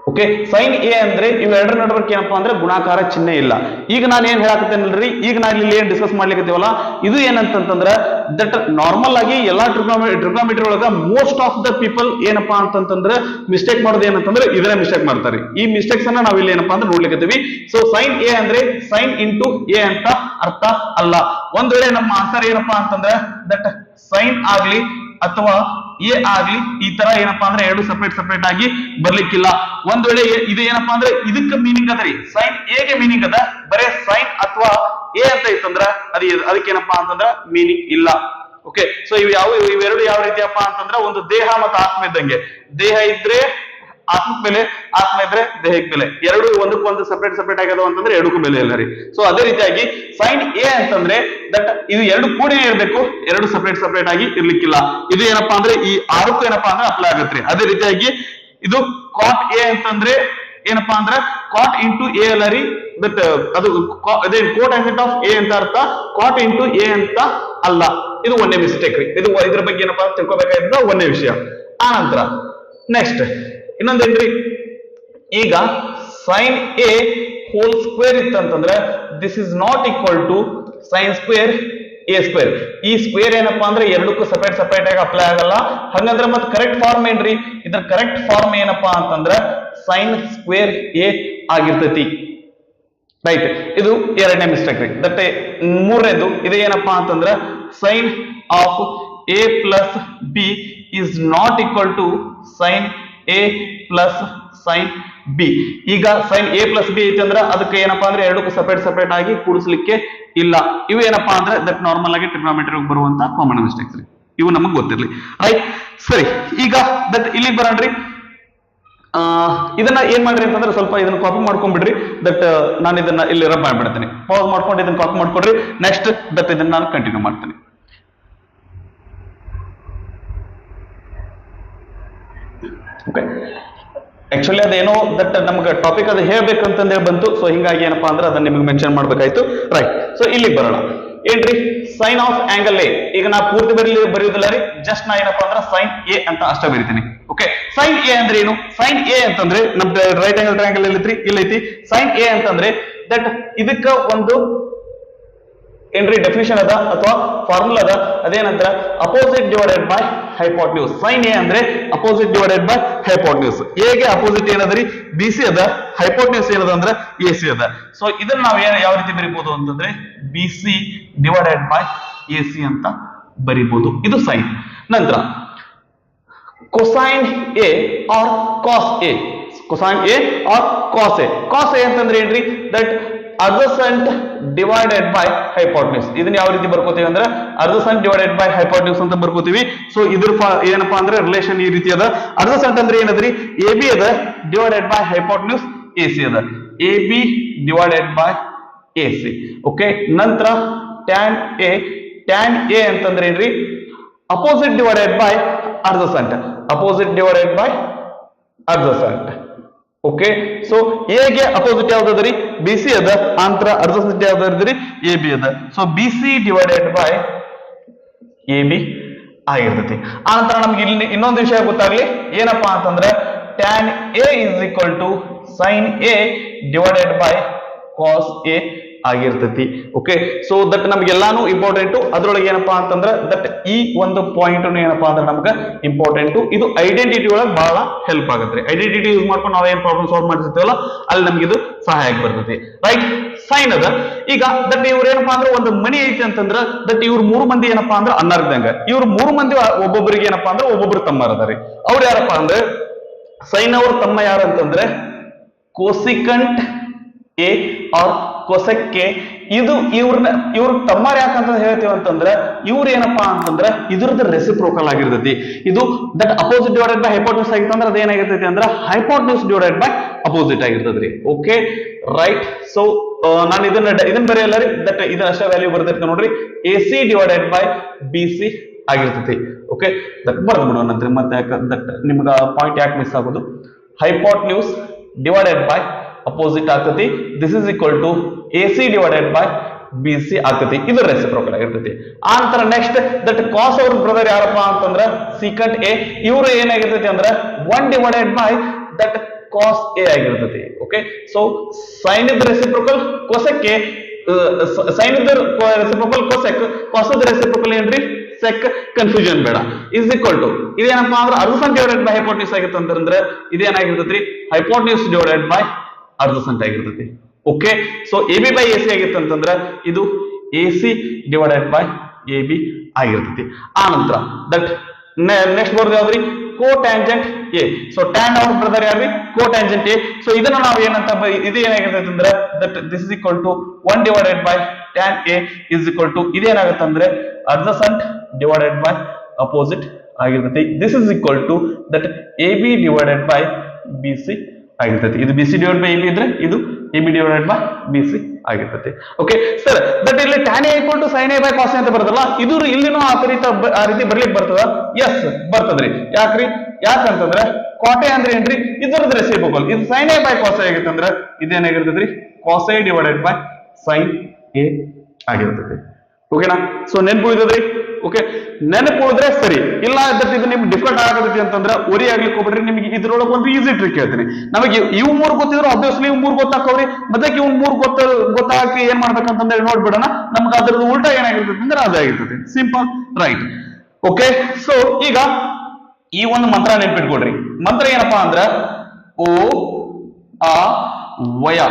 Okay, sine A ಅಂದ್ರೆ ಇವೆರಡರ ನಡುವಕ್ಕೆ ಏನಪ್ಪಾ ಅಂದ್ರೆ ಗುಣಾಕಾರ ಚಿಹ್ನೆ ಇಲ್ಲ. ಈಗ ನಾನು ಏನ್ ಹೇಳಕತ್ತೇನಲ್ರಿ, ಈಗ ನಾನು ಇಲ್ಲಿ ಏನ್ ಡಿಸ್ಕಸ್ ಮಾಡ್ಲಿಕ್ಕತ್ತೀವಲ್ಲ, ಇದು ಏನಂತಂದ್ರೆ ದಟ್ ನಾರ್ಮಲ್ ಆಗಿ ಎಲ್ಲಾ ಟ್ರಿಗ್ನೋಮೆಟ್ರಿ ಒಳಗ ಮೋಸ್ಟ್ ಆಫ್ ದ ಪೀಪಲ್ ಏನಪ್ಪಾ ಅಂತಂದ್ರೆ ಮಿಸ್ಟೇಕ್ ಮಾಡೋದು ಏನಂತಂದ್ರೆ ಇದನ್ನೇ ಮಿಸ್ಟೇಕ್ ಮಾಡ್ತಾರೆ. ಈ ಮಿಸ್ಟೇಕ್ಸ್ ಅನ್ನ ನಾವು ಇಲ್ಲಿ ಏನಪ್ಪಾ ಅಂದ್ರೆ ನೋಡ್ಲಿಕ್ಕತ್ತೀವಿ. ಸೊ ಸೈನ್ ಎ ಅಂದ್ರೆ ಸೈನ್ ಇಂಟು ಎ ಅಂತ ಅರ್ಥ ಅಲ್ಲ. ಒಂದ್ ವೇಳೆ ನಮ್ಮ ಆನ್ಸರ್ ಏನಪ್ಪಾ ಅಂತಂದ್ರೆ ದಟ್ ಸೈನ್ ಆಗ್ಲಿ ಅಥವಾ ಎ ಆಗ್ಲಿ ಈ ತರ ಏನಪ್ಪಾ ಅಂದ್ರೆ ಎರಡು ಸಪರೇಟ್ ಆಗಿ ಬರ್ಲಿಕ್ಕಿಲ್ಲ. ಒಂದ್ ವೇಳೆ ಇದು ಏನಪ್ಪಾ ಅಂದ್ರೆ ಇದಕ್ಕೆ ಮೀನಿಂಗ್ ಅದರಿ, ಸೈನ್ ಎ ಗೆ ಮೀನಿಂಗ್ ಅದ, ಬರೇ ಸೈನ್ ಅಥವಾ ಎ ಅಂತ ಇತ್ತಂದ್ರ ಅದಕ್ಕೇನಪ್ಪಾ ಅಂತಂದ್ರ ಮೀನಿಂಗ್ ಇಲ್ಲ. ಓಕೆ, ಸೊ ಇವೆರಡು ಯಾವ ರೀತಿಯಪ್ಪ ಅಂತಂದ್ರ ಒಂದು ದೇಹ ಮತ್ತು ಆತ್ಮ ಇದ್ದಂಗೆ. ದೇಹ ಇದ್ರೆ ಆತ್ಮಕ್ ಬೆಲೆ, ಆತ್ಮ ಇದ್ರೆ ದೇಹಕ್ಕೆ ಬೆಲೆ. ಎರಡು ಒಂದಕ್ಕೊಂದು ಸಪರೇಟ್ ಆಗ್ಯದ ಅಂತಂದ್ರೆ ಎರಡಕ್ಕೂ ಬೆಲೆ ಇಲ್ಲ ರೀ. ಸೊ ಅದೇ ರೀತಿಯಾಗಿ ಸೈನ್ ಎ ಅಂತಂದ್ರೆ ದಟ್ ಇದು ಎರಡು ಕೂಡ ಇರಬೇಕು, ಎರಡು ಸಪರೇಟ್ ಆಗಿ ಇರ್ಲಿಕ್ಕಿಲ್ಲ. ಇದು ಏನಪ್ಪಾ ಅಂದ್ರೆ ಈ ಆರಕ್ಕೂ ಏನಪ್ಪಾ ಅಂದ್ರೆ ಅಪ್ಲೈ ಆಗತ್ರಿ. ಅದೇ ರೀತಿಯಾಗಿ ಇದು ಕಾಟ್ ಎ ಅಂತಂದ್ರೆ ಏನಪ್ಪಾ ಅಂದ್ರೆ ಕಾಟ್ ಇಂಟು ಎ ಅಲ್ಲ ರೀ, ದಟ್ ಅದು ಅದೇ ಕೋಟ್ ಆನ್ಸೆಟ್ ಆಫ್ ಎ ಅಂತ ಅರ್ಥ, ಕಾಟ್ ಇಂಟು ಎ ಅಂತ ಅಲ್ಲ. ಇದು ಒಂದೇ ಮಿಸ್ಟೇಕ್ ರೀ. ಇದು ಇದ್ರ ಬಗ್ಗೆ ಏನಪ್ಪಾ ತಿಳ್ಕೊಬೇಕಾಗಿದ್ದ ಒಂದೇ ವಿಷಯ. ಆ ನಂತರ ನೆಕ್ಸ್ಟ್ ಇನ್ನೊಂದೇನ್ರಿ, ಈಗ ಸೈನ್ ಎ ಹೋಲ್ ಸ್ಕ್ವೇರ್ ಇತ್ತಂತಂದ್ರೆ this is not equal to sine square A square. ಈ ಸ್ಕ್ವೇರ್ ಏನಪ್ಪಾ ಅಂದ್ರೆ ಎರಡಕ್ಕೂ ಸಪರೇಟ್ ಆಗಿ ಅಪ್ಲೈ ಆಗಲ್ಲ. ಹಂಗಂದ್ರೆ ಮತ್ತೆ ಕರೆಕ್ಟ್ ಫಾರ್ಮ್ ಏನ್ರಿ, ಇದ್ರ ಕರೆಕ್ಟ್ ಫಾರ್ಮ್ ಏನಪ್ಪಾ ಅಂತಂದ್ರೆ ಸೈನ್ ಸ್ಕ್ವೇರ್ ಎ ಆಗಿರ್ತೈತಿ. ರೈಟ್, ಇದು ಎರಡನೇ ಮಿಸ್ಟೇಕ್ ರೀ. ದಟ್ ಮೂರನೇದು ಇದು ಏನಪ್ಪಾ ಅಂತಂದ್ರೆ sine of A plus B is not equal to sine A plus sine B. ಈಗ ಸೈನ್ ಎ ಪ್ಲಸ್ ಬಿ ಐತಿ ಅಂದ್ರೆ ಅದಕ್ಕೆ ಏನಪ್ಪಾ ಅಂದ್ರೆ ಎರಡಕ್ಕೂ ಸಪರೇಟ್ ಆಗಿ ಕೂಡಿಸ್ಲಿಕ್ಕೆ ಇಲ್ಲ. ಇವು ಏನಪ್ಪಾ ಅಂದ್ರೆ ದಟ್ ನಾರ್ಮಲ್ ಆಗಿ ಟ್ರಿಗ್ನೋಮೆಟ್ರಿ ಬರುವಂತ ಕಾಮನ್ ಮಿಸ್ಟೇಕ್ಸ್ ರೀ. ಇವು ನಮಗ್ ಗೊತ್ತಿರ್ಲಿ. ರೈಟ್, ಸರಿ, ಈಗ ದಟ್ ಇಲ್ಲಿಗೆ ಬರೋಣ್ರಿ. ಇದನ್ನ ಏನ್ ಮಾಡ್ರಿ ಅಂತಂದ್ರೆ ಸ್ವಲ್ಪ ಇದನ್ನ ಕಾಪಿ ಮಾಡ್ಕೊಂಡ್ಬಿಡ್ರಿ. ದಟ್ ನಾನು ಇದನ್ನ ಇಲ್ಲಿ ರಬ್ ಮಾಡ್ಬಿಡ್ತೀನಿ. ಪಾಸ್ ಮಾಡ್ಕೊಂಡು ಇದನ್ನ ಕಾಪಿ ಮಾಡ್ಕೊಡ್ರಿ. ನೆಕ್ಸ್ಟ್ ದಟ್ ಇದನ್ನ ನಾನು ಕಂಟಿನ್ಯೂ ಮಾಡ್ತೀನಿ. ಓಕೆ, ಆಕ್ಚುಲಿ ಅದೇನೋ ದಟ್ ನಮ್ಗೆ ಟಾಪಿಕ್ ಅದು ಹೇಳ್ಬೇಕಂತಂದೇ ಬಂತು. ಸೊ ಹಿಂಗಾಗಿ ಏನಪ್ಪಾ ಅಂದ್ರೆ ಅದನ್ನ ನಿಮಗೆ ಮೆನ್ಷನ್ ಮಾಡ್ಬೇಕಾಯ್ತು. ರೈಟ್, ಸೊ ಇಲ್ಲಿಗೆ ಬರೋಣ. ಏನ್ರಿ, ಸೈನ್ ಆಫ್ ಆಂಗಲ್ ಎ. ಈಗ ನಾ ಪೂರ್ತಿ ಬರೆಯುವುದಿಲ್ಲ ರೀ, ಜಸ್ಟ್ ನಾ ಏನಪ್ಪಾ ಅಂದ್ರೆ ಸೈನ್ ಎ ಅಂತ ಅಷ್ಟೇ ಬರೀತೀನಿ. ಓಕೆ, ಸೈನ್ ಎ ಅಂದ್ರೆ ಏನು? ಸೈನ್ ಎ ಅಂತಂದ್ರೆ ನಮ್ದು ರೈಟ್ ಆಂಗಲ್ ಟ್ರಯಾಂಗಲ್ ಇಲ್ಲೈತಿ. ಸೈನ್ ಎ ಅಂತಂದ್ರೆ ದಟ್ ಇದಕ್ಕ ಒಂದು ಏನ್ರಿ ಡೆಫಿನಿಷನ್ ಅದ ಅಥವಾ ಫಾರ್ಮುಲಾ ಅದ. ಅದೇನಂದ್ರ opposite divided by hypotenuse. Sine A ಅಂದ್ರೆ opposite divided by hypotenuse. A ಗೆ ಅಪೋಸಿಟ್ ಏನದ್ರಿ, ಬಿ ಸಿ ಅದ. ಹೈಪೋಟೆನ್ಯೂಸ್ ಏನದ ಅಂದ್ರೆ ಎ ಸಿ ಅದ. ಸೊ ಇದನ್ನ ನಾವು ಯಾವ ರೀತಿ ಬರೀಬಹುದು ಅಂತಂದ್ರೆ B C divided by A C ಅಂತ ಬರೀಬಹುದು. ಇದು ಸೈನ್. ನಂತರ cosine A or cos A. Cosine A or cos A. Cos A ಅಂತಂದ್ರೆ ಏನ್ರಿ, that adjacent divided by hypotenuse. ಇದನ್ನ ಯಾವ ರೀತಿ ಬರ್ಕೋತೀವಿ ಅಂದ್ರೆ adjacent divided by hypotenuse ಅಂತ ಬರ್ಕೋತೀವಿ. ಸೊ ಇದ್ರ ಏನಪ್ಪಾ ಅಂದ್ರೆ ರಿಲೇಷನ್ ಈ ರೀತಿ ಅದ. adjacent ಅಂದ್ರೆ ಏನದ್ರಿ, ಎ ಬಿ ಅದ divided by hypotenuse A C ಅದ. A B divided by A C. Okay, ನಂತರ tan a ಅಂತಂದ್ರೆ ಏನ್ರಿ, opposite divided by adjacent. Opposite divided by adjacent. Okay, so A ಗೆ ಅಪೋಸಿಟ್ ಯಾವ್ದದ್ರಿ, ಬಿ ಸಿ ಅದ. ಅಂತರ ಅಡ್ಜಸೆಂಟ್ ಯಾವ್ದದ್ರಿ, ಎ ಬಿ ಅದ. So B C divided by A B ಆಗಿರ್ತೈತಿ. ಆನಂತರ ನಮ್ಗೆ ಇಲ್ಲಿ ಇನ್ನೊಂದು ವಿಷಯ ಗೊತ್ತಾಗ್ಲಿ, ಏನಪ್ಪಾ ಅಂತಂದ್ರೆ tan a is equal to sin a divided by cos a ಆಗಿರ್ತೈತಿ. ಓಕೆ, ಸೊ ದಟ್ ನಮ್ಗೆಲ್ಲಾನು ಇಂಪಾರ್ಟೆಂಟ್. ಅದ್ರೊಳಗೆ ಏನಪ್ಪಾ ಅಂತಂದ್ರೆ ದಟ್ ಈ ಒಂದು ಪಾಯಿಂಟ್ ಏನಪ್ಪಾ ಅಂದ್ರೆ ನಮ್ಗೆ ಇಂಪಾರ್ಟೆಂಟ್. ಇದು ಐಡೆಂಟಿಟಿ ಒಳಗೆ ಬಹಳ ಹೆಲ್ಪ್ ಆಗುತ್ತೆ. ಐಡೆಂಟಿಟಿ ಯೂಸ್ ಮಾಡ್ಕೊಂಡು ನಾವು ಏನ್ ಪ್ರಾಬ್ಲಮ್ ಸಾಲ್ವ್ ಮಾಡಿರ್ತೀವಲ್ಲ ಅಲ್ಲಿ ನಮ್ಗೆ ಇದು ಸಹಾಯ ಬರ್ತೈತಿ. ರೈಟ್, ಸೈನ್ ಅದ. ಈಗ ದಟ್ ಇವ್ರ ಏನಪ್ಪಾ ಅಂದ್ರೆ ಒಂದು ಮನಿ ಐತಿ ಅಂತಂದ್ರ ದಟ್ ಇವ್ರ 3 ಮಂದಿ ಏನಪ್ಪಾ ಅಂದ್ರೆ ಅನ್ನಾರ್ದಂಗ. ಇವ್ರ 3 ಮಂದಿ ಒಬ್ಬೊಬ್ಬರಿಗೆ ಏನಪ್ಪಾ ಅಂದ್ರೆ ಒಬ್ಬೊಬ್ರು ತಮ್ಮ ಅದಾರಿ. ಅವ್ರು ಯಾರಪ್ಪಾ ಅಂದ್ರೆ ಸೈನ್ ಅವ್ರ ತಮ್ಮ ಯಾರು ಅಂತಂದ್ರೆ ಕೋಸಿಕಂಟ್ ಎ ಆರ್ ಕೊಸೆಕ್ಕೆ ಇದು ಇವ್ರ ತಮ್ಮಾರ್ ಯಾಕಂತ ಹೇಳ್ತೀವಿ ಅಂತಂದ್ರೆ ಇವ್ರ ಏನಪ್ಪಾ ಅಂತಂದ್ರೆ ಇದ್ರದ್ದು ರೆಸಿಪ್ರೋಕಲ್ ಆಗಿರ್ತೈತಿ. ಇದು that opposite divided by hypotenuse ಆಗಿತ್ತಂದ್ರೆ ಅದೇನಾಗಿರ್ತೈತಿ ಅಂದ್ರೆ ಹೈಪೋಟೆನ್ಯೂಸ್ ಡಿವೈಡೆಡ್ ಬೈ ಅಪೋಸಿಟ್ ಆಗಿರ್ತದ್ರಿ. Okay right. ಸೊ ನಾನು ಇದನ್ನ ಬರೆಯಲ್ಲ ರೀ, ದಟ್ ಇದನ್ನ ಅಷ್ಟೇ ವ್ಯಾಲ್ಯೂ ಬರ್ತಿರ್ತೀನಿ ನೋಡ್ರಿ, A C divided by B C ಆಗಿರ್ತೈತಿ. ಓಕೆ ದಟ್ ಬರ್ದು ಬಿಡೋಣಂತ್ರಿ, ಮತ್ತೆ ಯಾಕೆ ದಟ್ ನಿಮ್ಗೆ ಪಾಯಿಂಟ್ ಯಾಕೆ ಮಿಸ್ ಆಗೋದು. ಹೈಪೋಟೆನ್ಯೂಸ್ ಡಿವೈಡೆಡ್ ಬೈ ಅಪೋಸಿಟ್ ಆಗ್ತತಿ. This is equal to A C divided by B C ಆಗ್ತತಿ. ಇದು ರೆಸಿಪ್ರೋಕಲ್ ಆಗಿರ್ತೈತಿ. ಆ ನಂತರ ನೆಕ್ಸ್ಟ್ ದಟ್ ಕಾಸ್ ಅವ್ರ ಬ್ರದರ್ ಯಾರಪ್ಪ ಅಂತಂದ್ರ ಸೀಕಂಟ್ ಎ, ಇವರು ಏನಾಗಿರ್ತೈತಿ ಅಂದ್ರೆ 1 divided by that cos A ಆಗಿರ್ತೈತಿ. ಓಕೆ ಸೊ ಸೈನ್ ಇದ್ ರೆಸಿಪ್ರೋಕಲ್ ಕೊಸೆಕ್ಕೆ, ಸೈನ್ ಇದ್ ರೆಸಿಪ್ರೋಕಲ್ ಕೊಸೆಕ್, ಕಾಸ್ ಇದ್ ರೆಸಿಪ್ರೋಕಲ್ ಏನ್ರಿ ಸೆಕ್, ಕನ್ಫ್ಯೂಷನ್ ಬೇಡ. ಇಸ್ ಈಕ್ವಲ್ ಟು ಇದೇನಪ್ಪಾ ಅಂದ್ರೆ ಅರ್ಧಸಂಟ್ ಡಿವೈಡೆಡ್ ಬೈ ಹೈಪೋಟೆನ್ಯೂಸ್ ಆಗಿತ್ತು ಅಂತಂದ್ರೆ ಇದೇನಾಗಿರ್ತೈತಿ ಹೈಪೋಟೆನ್ಯೂಸ್ ಡಿವೈಡೆಡ್ ಬೈ ಅರ್ಧಸಂಟ್ ಆಗಿರ್ತೈತಿ. Okay so A B by A C ಆಗಿತ್ತು ಅಂತಂದ್ರೆ ಇದು A C divided by A B ಆಗಿರ್ತೈತಿ. ಆ ನಂತರ ದಟ್ ನೆಕ್ಸ್ಟ್ ಬರೋದು ಯಾವ್ದ್ರಿ cotangent A. So tan ಅವ್ರ ಬ್ರದರ್ ಯಾರ್ರಿ ಕೋ ಟ್ಯಾಂಜೆಂಟ್ ಎ. ಸೊ ಇದನ್ನ ನಾವು ಏನಂತ ಇದು ಏನಾಗಿರ್ತೈತಿ ಅಂದ್ರೆ that this is equal to 1 divided by tan A is equal to ಇದೇನಾಗುತ್ತೆ ಅಂದ್ರೆ ಅಡ್ಜಸೆಂಟ್ ಡಿವೈಡೆಡ್ ಬೈ ಅಪೋಸಿಟ್ ಆಗಿರ್ತೈತಿ. This is equal to that A B divided by B C ಆಗಿರ್ತೈತಿ. ಇದು B C divide by A B ಇದ್ರೆ ಇದು A B divided by B C ಆಗಿರ್ತೈತಿ. Okay sir that ಇಲ್ಲಿ tan A equal to sine A by cos A ಅಂತ ಬರ್ತಲ್ಲ, ಇದು ಇಲ್ಲಿನೂ ಆ ರೀತಿ ಬರ್ಲಿಕ್ಕೆ ಬರ್ತದ. ಎಸ್ ಬರ್ತದ್ರಿ. ಯಾಕ್ರಿ ಯಾಕಂತಂದ್ರೆ ಕಾಟ್ ಎ ಅಂದ್ರೆ ಏನ್ರಿ ಇದರದ್ದು ರೆಸಿಪ್ರೋಕಲ್. ಇದು sine A by cos A ಆಗಿತ್ತಂದ್ರೆ ಇದೇನಾಗಿರ್ತೈತ್ರಿ cos A divided by sine A ಆಗಿರ್ತೈತಿ. ಓಕೆನಾ. ಸೊ ನೆನ್ಪು ಉಳಿದದ್ರಿ. ಓಕೆ ನೆನಪು ಉಳಿದ್ರೆ ಸರಿ, ಇಲ್ಲ ದಟ್ ಇದು ನಿಮ್ಗೆ ಡಿಫಿಕಲ್ಟ್ ಆಗತೈತಿ ಅಂತಂದ್ರೆ ಒರಿ ಆಗ್ಲಿಕ್ಕೆ ಹೋಗ್ಬಿಡ್ರಿ. ನಿಮ್ಗೆ ಇದ್ರೊಳಗೆ ಒಂದು ಈಸಿ ಟ್ರಿಕ್ ಹೇಳ್ತೀನಿ. ನಮಗೆ ಇವ್ 3 ಗೊತ್ತಿದ್ರು ಅಬ್ವಿಯಸ್ಲಿ ಇವ್ 3 ಗೊತ್ತಾಕವ್ರಿ, ಮತ್ತೆ ಇವ್ 3 ಗೊತ್ತಾಕಿ ಏನ್ ಮಾಡ್ಬೇಕಂತಂದ್ರೆ ನೋಡ್ಬಿಡೋಣ. ನಮ್ಗೆ ಅದ್ರದ್ದು ಉಲ್ಟಾ ಏನಾಗಿರ್ತೈತಿ ಅಂದ್ರೆ ಅದಾಗಿರ್ತೈತಿ. Simple right. ಓಕೆ ಸೊ ಈಗ ಈ ಒಂದು ಮಂತ್ರ ನೆನ್ಪಿಟ್ಕೊಡ್ರಿ. ಮಂತ್ರ ಏನಪ್ಪಾ ಅಂದ್ರ ಓ ಆ ವಯ,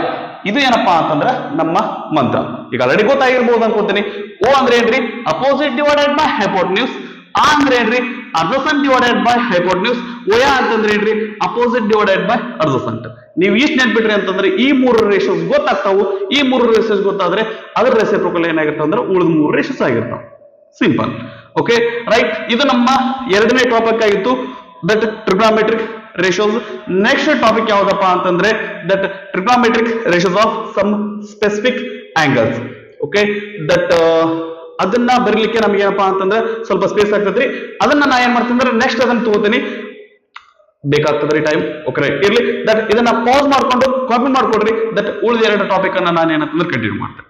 ಇದು ಏನಪ್ಪಾ ಅಂತಂದ್ರ ನಮ್ಮ ಮಂತ್ರ. ಈಗ ಆಲ್ರೆಡಿ ಗೊತ್ತಾಗಿರ್ಬೋದು ಅನ್ಕೋತೀನಿ. ಓ ಅಂದ್ರೆ ಏನ್ರಿ ಅಪೋಸಿಟ್ ಡಿವೈಡೆಡ್ ಬೈ ಹೈಪೋಟೆನ್ಯೂಸ್, ಆ ಅಂದ್ರೆ ಏನ್ರಿ ಅಡ್ಜಸೆಂಟ್ ಡಿವೈಡೆಡ್ ಬೈ ಹೈಪೋಟೆನ್ಯೂಸ್, ವಯ ಅಂತಂದ್ರೆ ಏನ್ರಿ ಅಪೋಸಿಟ್ ಡಿವೈಡೆಡ್ ಬೈ ಅಡ್ಜಸೆಂಟ್. ನೀವು ಇಷ್ಟ ನೆನ್ಪಿಟ್ರಿ ಅಂತಂದ್ರೆ ಈ 3 ರೇಷಿಯೋಸ್ ಗೊತ್ತಾಗ್ತಾವು. ಈ 3 ರೇಷಿಯೋಸ್ ಗೊತ್ತಾದ್ರೆ ಅದರ ರೆಸಿಪ್ರೋಕಲ್ ಏನಾಗಿರ್ತಾವ ಅಂದ್ರೆ ಉಳಿದ 3 ರೇಷಿಯೋಸ್ ಆಗಿರ್ತಾವ. ಸಿಂಪಲ್. Okay right. ಇದು ನಮ್ಮ ಎರಡನೇ ಟಾಪಿಕ್ ಆಗಿತ್ತು, that trigonometric ratios. Next topic ಯಾವ್ದಪ್ಪ ಅಂತಂದ್ರೆ that trigonometric ratios of some specific angles. Okay that ಅದನ್ನ ಬರೀಲಿಕ್ಕೆ ನಮ್ಗೆ ಏನಪ್ಪಾ ಅಂತಂದ್ರೆ ಸ್ವಲ್ಪ ಸ್ಪೇಸ್ ಆಗ್ತದ್ರಿ. ಅದನ್ನ ನಾ ಏನ್ ಮಾಡ್ತೀನಿ ಅಂದ್ರೆ ನೆಕ್ಸ್ಟ್ ಅದನ್ನ ತಗೋತೀನಿ, ಬೇಕಾಗ್ತದ್ರಿ ಟೈಮ್. ಓಕೆ ಇರ್ಲಿ, ದಟ್ ಇದನ್ನ ಪಾಸ್ ಮಾಡ್ಕೊಂಡು ಕಾಪಿ ಮಾಡ್ಕೊಡ್ರಿ. ದಟ್ ಉಳಿದ 2 ಟಾಪಿಕ್ ಅನ್ನ ನಾನು ಏನಂತಂದ್ರೆ ಕಂಟಿನ್ಯೂ ಮಾಡ್ತೇನೆ.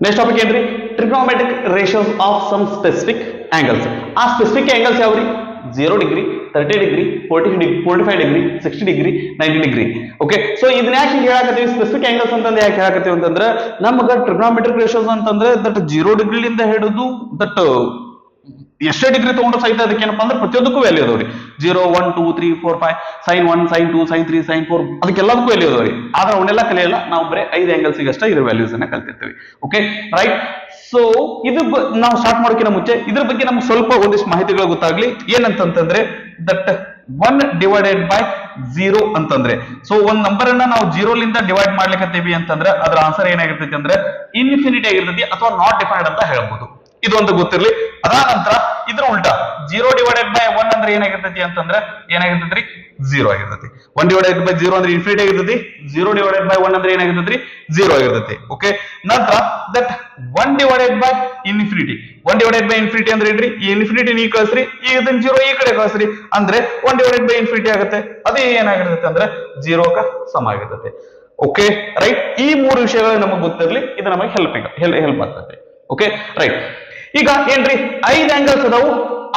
ನೆಕ್ಸ್ಟ್ ಟಾಪಿಕ್ ಏನ್ರಿ trigonometric ratios of some specific angles. ಆ ಸ್ಪೆಸಿಫಿಕ್ ಆಂಗಲ್ಸ್ ಯಾವ್ರಿ 0 degree, 30 degree, 45 degree, 60 degree, 90 degree. Okay so ಇದನ್ನ ಯಾಕೆ ಹೇಳಕತ್ತೀವಿ ಸ್ಪೆಸಿಫಿಕ್ ಆಂಗಲ್ಸ್ ಅಂತಂದ್ರೆ ಯಾಕೆ ಹೇಳಕತ್ತೀವಿ ಅಂತಂದ್ರೆ ನಮ್ಗೆ ಟ್ರಿಗ್ನೋಮೆಟ್ರಿಕ್ ರೇಷಿಯೋಸ್ ಅಂತಂದ್ರೆ ದಟ್ 0 ಡಿಗ್ರಿಲಿಂದ ಹಿಡಿದು ದಟ್ ಎಷ್ಟೇ ಡಿಗ್ರಿ ತಗೊಂಡ್ರು ಸಹಿತ ಅದಕ್ಕೆ ಏನಪ್ಪಾ ಅಂದ್ರೆ ಪ್ರತಿಯೊಂದಕ್ಕೂ ವ್ಯಾಲ್ಯೂ ಅದಾವ್ರಿ. 0 1 2 3 4 5 ಸೈನ್ 1 ಸೈನ್ 2 ಸೈನ್ 3 ಸೈನ್ 4 ಅದಕ್ಕೆಲ್ಲದಕ್ಕೂ ವ್ಯಾಲ್ಯೂ ಅದಾವ್ರಿ. ಆದ್ರೆ ಅವನ್ನೆಲ್ಲ ಕಲಿಯಲ್ಲ, ನಾವು ಬರೀ 5 ಆಂಗಲ್ಸ್ ಅಷ್ಟೇ ಇದ್ರ ವ್ಯಾಲ್ಯೂಸ್ ಅನ್ನ ಕಲ್ತಿರ್ತೀವಿ. Okay right. ಸೊ ಇದು ನಾವು ಸ್ಟಾರ್ಟ್ ಮಾಡೋಕ್ಕಿಂತ ಮುಂಚೆ ಇದ್ರ ಬಗ್ಗೆ ನಮ್ಗೆ ಸ್ವಲ್ಪ ಒಂದಿಷ್ಟು ಮಾಹಿತಿಗಳು ಗೊತ್ತಾಗ್ಲಿ. ಏನಂತಂದ್ರೆ ದಟ್ 1 ಡಿವೈಡೆಡ್ ಬೈ 0 ಅಂತಂದ್ರೆ, ಸೊ ಒಂದ್ ನಂಬರ್ ಅನ್ನ ನಾವು 0 ಲಿಂದ ಡಿವೈಡ್ ಮಾಡ್ಲಿಕ್ಕತ್ತೀವಿ ಅಂತಂದ್ರೆ ಅದ್ರ ಆನ್ಸರ್ ಏನಾಗಿರ್ತೈತಿ ಅಂದ್ರೆ ಇನ್ಫಿನಿಟಿ ಆಗಿರ್ತೈತಿ ಅಥವಾ ನಾಟ್ ಡಿಫೈನ್ಡ್ ಅಂತ ಹೇಳ್ಬೋದು. ಇದೊಂದು ಗೊತ್ತಿರ್ಲಿ. ಅದಾದ ನಂತರ ಇದ್ರ ಉಲ್ಟಾ 0 ಡಿವೈಡೆಡ್ ಬೈ 1 ಅಂದ್ರೆ ಏನಾಗಿರ್ತೈತಿ ಅಂತಂದ್ರೆ ಏನಾಗಿರ್ತೈತ್ರಿ 0 ಆಗಿರ್ತೈತಿ. 1 ಡಿವೈಡೆಡ್ ಬೈ 0 ಅಂದ್ರೆ ಇನ್ಫಿನಿಟಿ ಆಗಿರ್ತೈತಿ. 0 ಡಿವೈಡೆಡ್ ಬೈ 1 ಅಂದ್ರೆ ಏನಾಗಿರ್ತೈತ್ರಿ 0 ಆಗಿರ್ತೈತಿ. ಓಕೆ ನಂತರ that 1 divided by infinity, 1 divided by infinity ಅಂದ್ರೆ ಏನ್ರಿ ಈ ಇನ್ಫಿನಿಟಿ ನೀವು ಕಳಿಸ್ರಿ, ಈ ಇದನ್ನ 0 ಈ ಕಡೆ ಕಳಿಸ್ರಿ ಅಂದ್ರೆ 1 ಡಿವೈಡೆಡ್ ಬೈ ಇನ್ಫಿನಿಟಿ ಆಗುತ್ತೆ. ಅದೇ ಏನಾಗಿರ್ತೈತೆ ಅಂದ್ರೆ 0 ಕ ಸಮ ಆಗಿರ್ತೈತೆ. Okay right. ಈ 3 ವಿಷಯಗಳು ನಮಗೆ ಗೊತ್ತಿರ್ಲಿ, ಇದು ನಮಗೆ ಹೆಲ್ಪ್ ಆಗ್ತದೆ. Okay right. ಈಗ ಏನ್ರಿ 5 ಆಂಗಲ್ಸ್ ಅದಾವು,